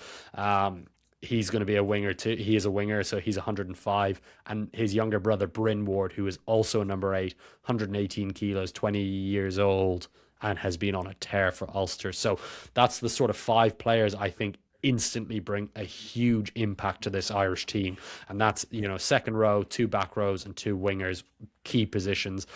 he's going to be a winger too. He is a winger, so he's 105. And his younger brother, Bryn Ward, who is also a number 8, 118 kilos, 20 years old, and has been on a tear for Ulster. So that's the sort of 5 players I think instantly bring a huge impact to this Irish team. And that's, second row, 2 back rows, and 2 wingers, key positions.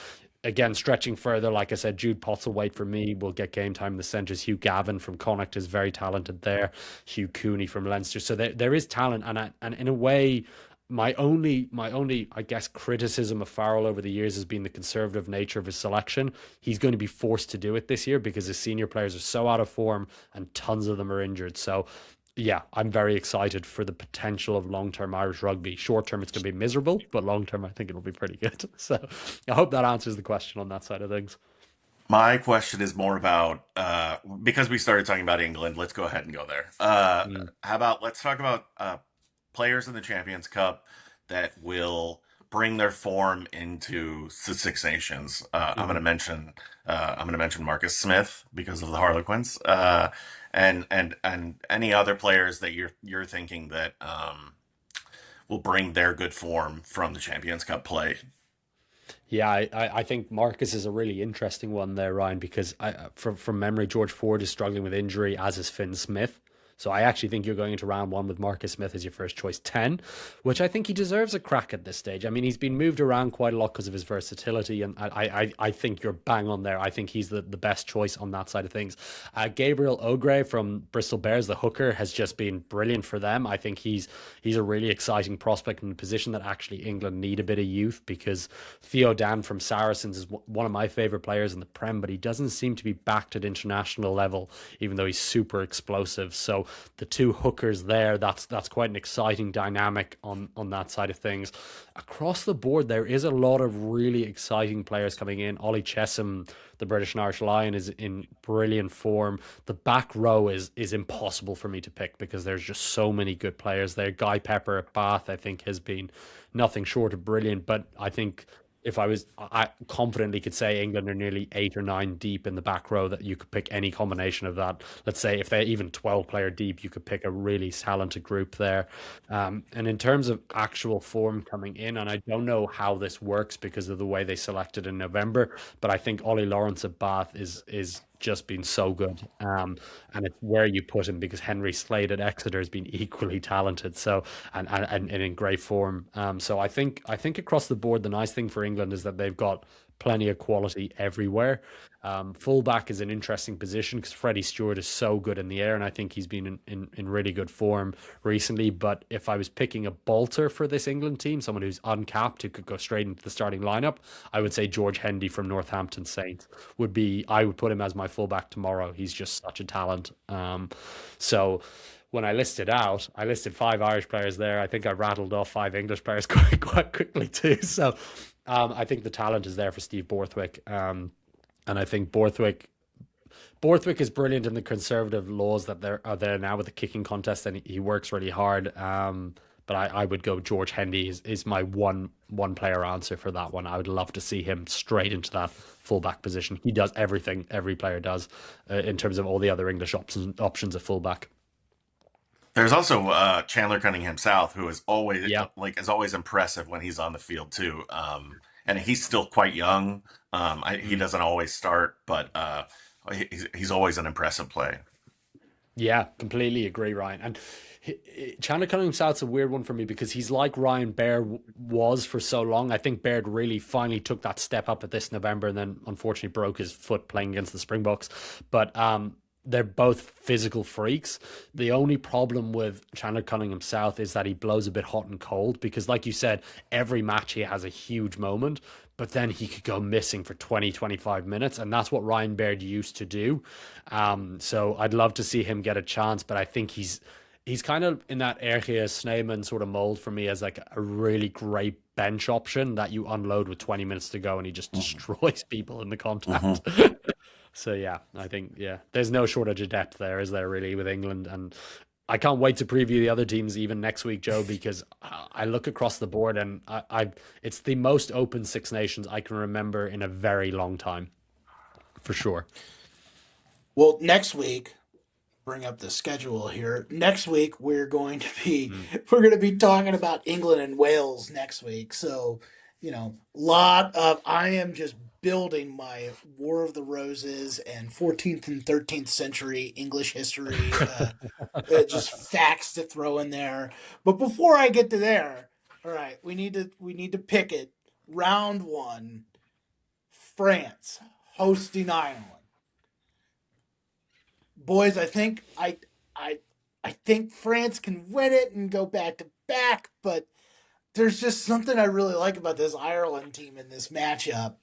Again, stretching further, like I said, Jude Potts for me. Will get game time in the centres. Hugh Gavin from Connacht is very talented there. Hugh Cooney from Leinster. So there is talent, and in a way, my only I guess criticism of Farrell over the years has been the conservative nature of his selection. He's going to be forced to do it this year because his senior players are so out of form and tons of them are injured. So yeah, I'm very excited for the potential of long-term Irish rugby. Short-term, it's going to be miserable, but long-term, I think it'll be pretty good. So I hope that answers the question on that side of things. My question is more about because we started talking about England. Let's go ahead and go there. Mm, How about let's talk about players in the Champions Cup that will bring their form into the Six Nations. mhm. I'm going to mention Marcus Smith because of the Harlequins, and any other players that you're thinking that will bring their good form from the Champions Cup play. Yeah, I think Marcus is a really interesting one there, Ryan, because from memory, George Ford is struggling with injury, as is Finn Smith. So I actually think you're going into round 1 with Marcus Smith as your first choice 10, which I think he deserves a crack at this stage. I mean, he's been moved around quite a lot because of his versatility, and I think you're bang on there. I think he's the best choice on that side of things. Gabriel Ogre from Bristol Bears, the hooker, has just been brilliant for them. I think he's a really exciting prospect in a position that actually England need a bit of youth, because Theo Dan from Saracens is one of my favourite players in the Prem, but he doesn't seem to be backed at international level, even though he's super explosive. So the 2 hookers there, that's quite an exciting dynamic on that side of things. Across the board, there is a lot of really exciting players coming in. Ollie Chessum, the British and Irish Lion, is in brilliant form. The back row is impossible for me to pick because there's just so many good players there. Guy Pepper at Bath, I think, has been nothing short of brilliant, but I think if I confidently could say England are nearly 8 or 9 deep in the back row, that you could pick any combination of that. Let's say if they're even 12-player deep, you could pick a really talented group there. And in terms of actual form coming in, and I don't know how this works because of the way they selected in November, but I think Ollie Lawrence at Bath is just been so good. And it's where you put him, because Henry Slade at Exeter has been equally talented. So and in great form. So I think across the board, the nice thing for England is that they've got plenty of quality everywhere. Fullback is an interesting position because Freddie Stewart is so good in the air, and I think he's been in really good form recently. But if I was picking a bolter for this England team, someone who's uncapped who could go straight into the starting lineup, I would say George Hendy from Northampton Saints I would put him as my fullback tomorrow. He's just such a talent. So when I listed out, I listed 5 Irish players there. I think I rattled off 5 English players quite quickly too. So I think the talent is there for Steve Borthwick. And I think Borthwick is brilliant in the conservative laws that are there now with the kicking contest, and he works really hard. But I would go George Hendy is my one player answer for that one. I would love to see him straight into that fullback position. He does everything every player does in terms of all the other English options at fullback. There's also Chandler Cunningham South, who is always Yeah. impressive when he's on the field too. And he's still quite young. He Mm. doesn't always start, but he's always an impressive play. Yeah, completely agree, Ryan. And Chandler Cunningham South's a weird one for me because he's like Ryan Baird was for so long. I think Baird really finally took that step up at this November, and then unfortunately broke his foot playing against the Springboks. But they're both physical freaks. The only problem with Chandler Cunningham South is that he blows a bit hot and cold because, like you said, every match he has a huge moment, but then he could go missing for 20, 25 minutes. And that's what Ryan Baird used to do. So I'd love to see him get a chance, but I think he's kind of in that Ergia Sneeman sort of mold for me as like a really great bench option that you unload with 20 minutes to go and he just destroys people in the Hmm. contact. So yeah, I think there's no shortage of depth there, is there really with England? And I can't wait to preview the other teams even next week, Joe, because I look across the board and I it's the most open Six Nations I can remember in a very long time. for sure. Well, next week, bring up the schedule here. Next week Mm. we're going to be talking about England and Wales next week. So, lot of I am just building my War of the Roses and 14th and 13th century English history just facts to throw in there. But before I get to there, all right, we need to pick it. Round 1, France hosting Ireland. Boys, I I think France can win it and go back to back, but there's just something I really like about this Ireland team in this matchup.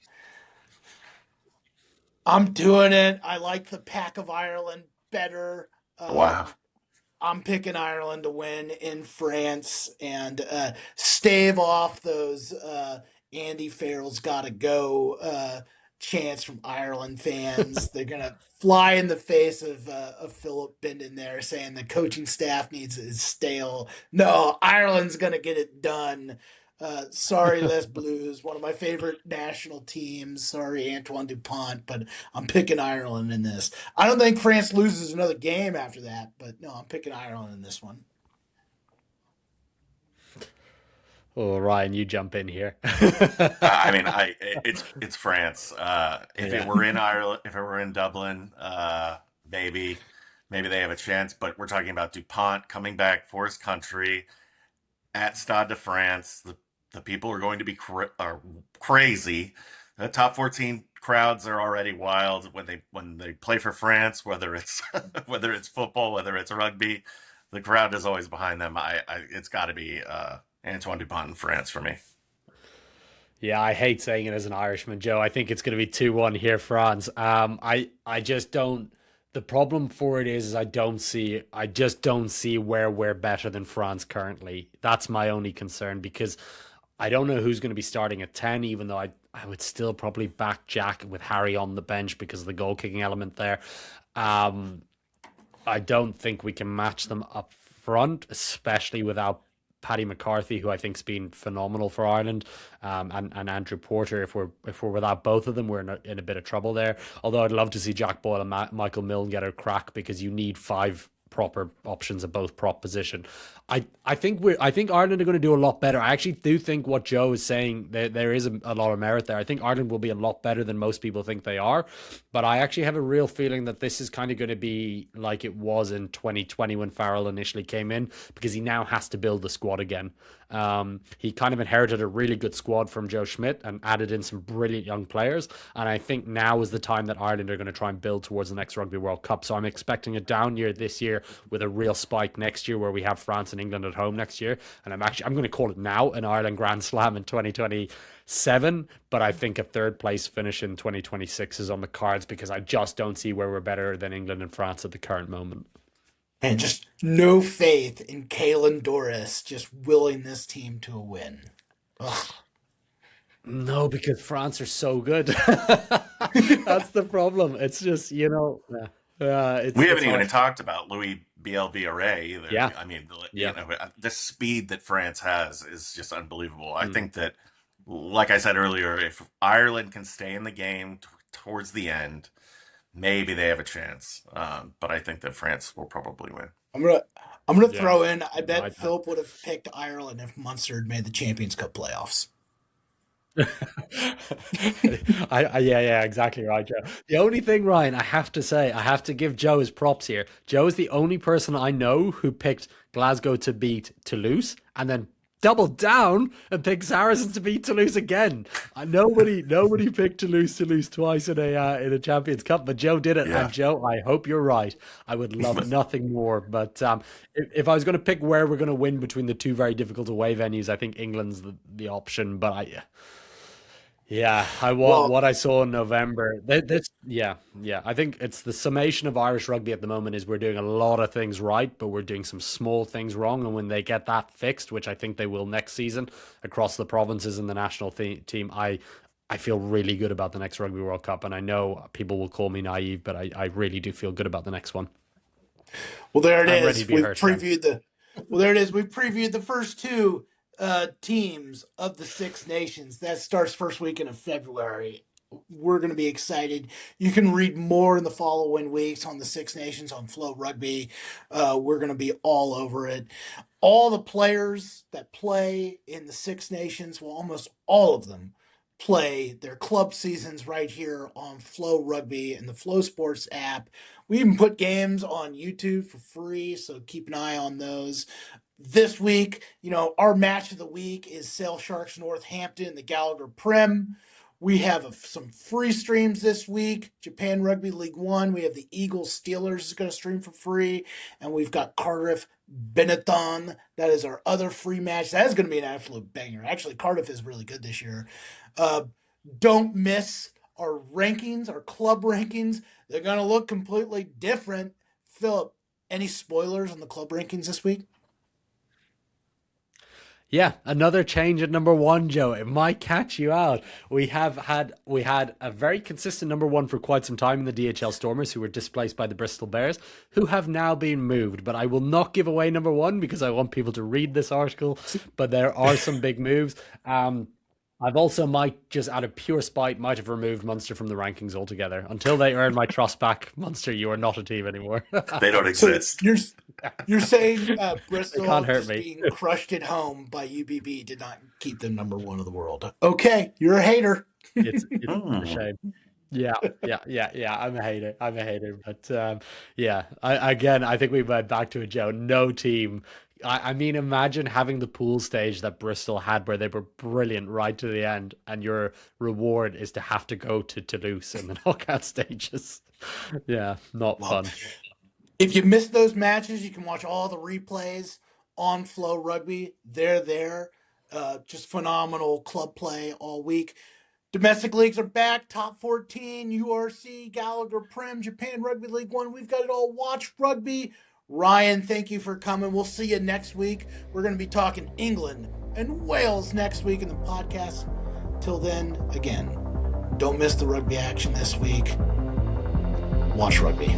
I'm doing it. I like the pack of Ireland better. Wow. I'm picking Ireland to win in France and stave off those Andy Farrell's got to go chants from Ireland fans. They're gonna fly in the face of Philip Bindon there, saying the coaching staff needs is stale. No, Ireland's gonna get it done. Sorry, Les Blues, one of my favorite national teams. Sorry, Antoine Dupont, but I'm picking Ireland in this. I don't think France loses another game after that, but no, I'm picking Ireland in this one. Oh, Ryan, you jump in here. I mean, it's France. If it Yeah. were in Ireland, if it were in Dublin, maybe they have a chance. But we're talking about Dupont coming back for his country at Stade de France. The people are going to be are crazy. The top 14 crowds are already wild when they play for France. Whether it's whether it's football, whether it's rugby, the crowd is always behind them. It's got to be Antoine Dupont in France for me. Yeah, I hate saying it as an Irishman, Joe. I think it's going to be 2-1 here, France. I just don't. The problem for it is I just don't see where we're better than France currently. That's my only concern because I don't know who's going to be starting at 10, even though I would still probably back Jack with Harry on the bench because of the goal kicking element there. Um, I don't think we can match them up front, especially without Paddy McCarthy, who I think's been phenomenal for Ireland, and Andrew Porter. If we're without both of them, we're in a bit of trouble there. Although I'd love to see Jack Boyle and Michael Milne get a crack because you need five proper options at both prop position. I think Ireland are going to do a lot better. I actually do think what Joe is saying there is a lot of merit there. I think Ireland will be a lot better than most people think they are, but I actually have a real feeling that this is kind of going to be like it was in 2020 when Farrell initially came in because he now has to build the squad again. He kind of inherited a really good squad from Joe Schmidt and added in some brilliant young players. And I think now is the time that Ireland are going to try and build towards the next Rugby World Cup. So I'm expecting a down year this year with a real spike next year where we have France and England at home next year. And I'm going to call it now an Ireland Grand Slam in 2027. But I think a third place finish in 2026 is on the cards because I just don't see where we're better than England and France at the current moment. And just no faith in Kalen Doris just willing this team to a win. Ugh. No, because France are so good. That's the problem. It's just, We it's haven't even hard. talked about Louis BLVRA either. Yeah, I mean, yeah. the speed that France has is just unbelievable. I Mm. think that, like I said earlier, if Ireland can stay in the game towards the end, maybe they have a chance. But I think that France will probably win. I'm gonna I'm gonna Yeah. throw in. I No, bet Philip would have picked Ireland if Munster had made the Champions Cup playoffs. Yeah, exactly right, Joe. The only thing, Ryan, I have to say, I have to give Joe his props here. Joe is the only person I know who picked Glasgow to beat Toulouse and then doubled down and picked Saracens to beat Toulouse again. Nobody picked Toulouse twice in a Champions Cup, but Joe did it. And Yeah. Joe, I hope you're right. I would love nothing more. But if I was going to pick where we're going to win between the two very difficult away venues, I think England's the option. But yeah, I want Well, what I saw in November. Yeah. I think it's the summation of Irish rugby at the moment is we're doing a lot of things right, but we're doing some small things wrong. And when they get that fixed, which I think they will next season across the provinces and the national team, I feel really good about the next Rugby World Cup. And I know people will call me naive, but I really do feel good about the next one. well, there it I'm ready to is. be We've hurt again. previewed the. Well, there it is. We've previewed the first two teams of the Six Nations. That starts first weekend of February. we're going to be excited. You can read more in the following weeks on the Six Nations on Flow Rugby. We're going to be all over it. All the players that play in the Six Nations, well, almost all of them, play their club seasons right here on Flow Rugby and the Flow Sports app. We even put games on YouTube for free, so keep an eye on those. This week, our match of the week is Sail Sharks Northampton, the Gallagher Prim. We have some free streams this week. Japan Rugby League One. We have the Eagles Steelers is going to stream for free. And we've got Cardiff Benetton. That is our other free match. That is going to be an absolute banger. Actually, Cardiff is really good this year. Don't miss our rankings, our club rankings. They're going to look completely different. Philip, any spoilers on the club rankings this week? Yeah, another change at number one, Joe. It might catch you out. We had a very consistent number one for quite some time in the DHL Stormers, who were displaced by the Bristol Bears, who have now been moved. But I will not give away number one because I want people to read this article. But there are some big moves. I've also just out of pure spite, might have removed Munster from the rankings altogether. Until they earn my trust back, Munster, you are not a team anymore. They don't exist. So you're saying Bristol can't hurt just me. being crushed at home by UBB did not keep them number one of the world. Okay, you're a hater. It's a shame. Yeah. I'm a hater. But I think we went back to it, Joe. No team. I mean, imagine having the pool stage that Bristol had where they were brilliant right to the end, and your reward is to have to go to Toulouse in the knockout stages. Yeah, not fun. If you missed those matches, you can watch all the replays on Flow Rugby. They're there. Just phenomenal club play all week. Domestic leagues are back. Top 14, URC, Gallagher Prim, Japan Rugby League One. We've got it all. Watch rugby. Ryan, thank you for coming. We'll see you next week. We're going to be talking England and Wales next week in the podcast. Till then, again, don't miss the rugby action this week. Watch rugby.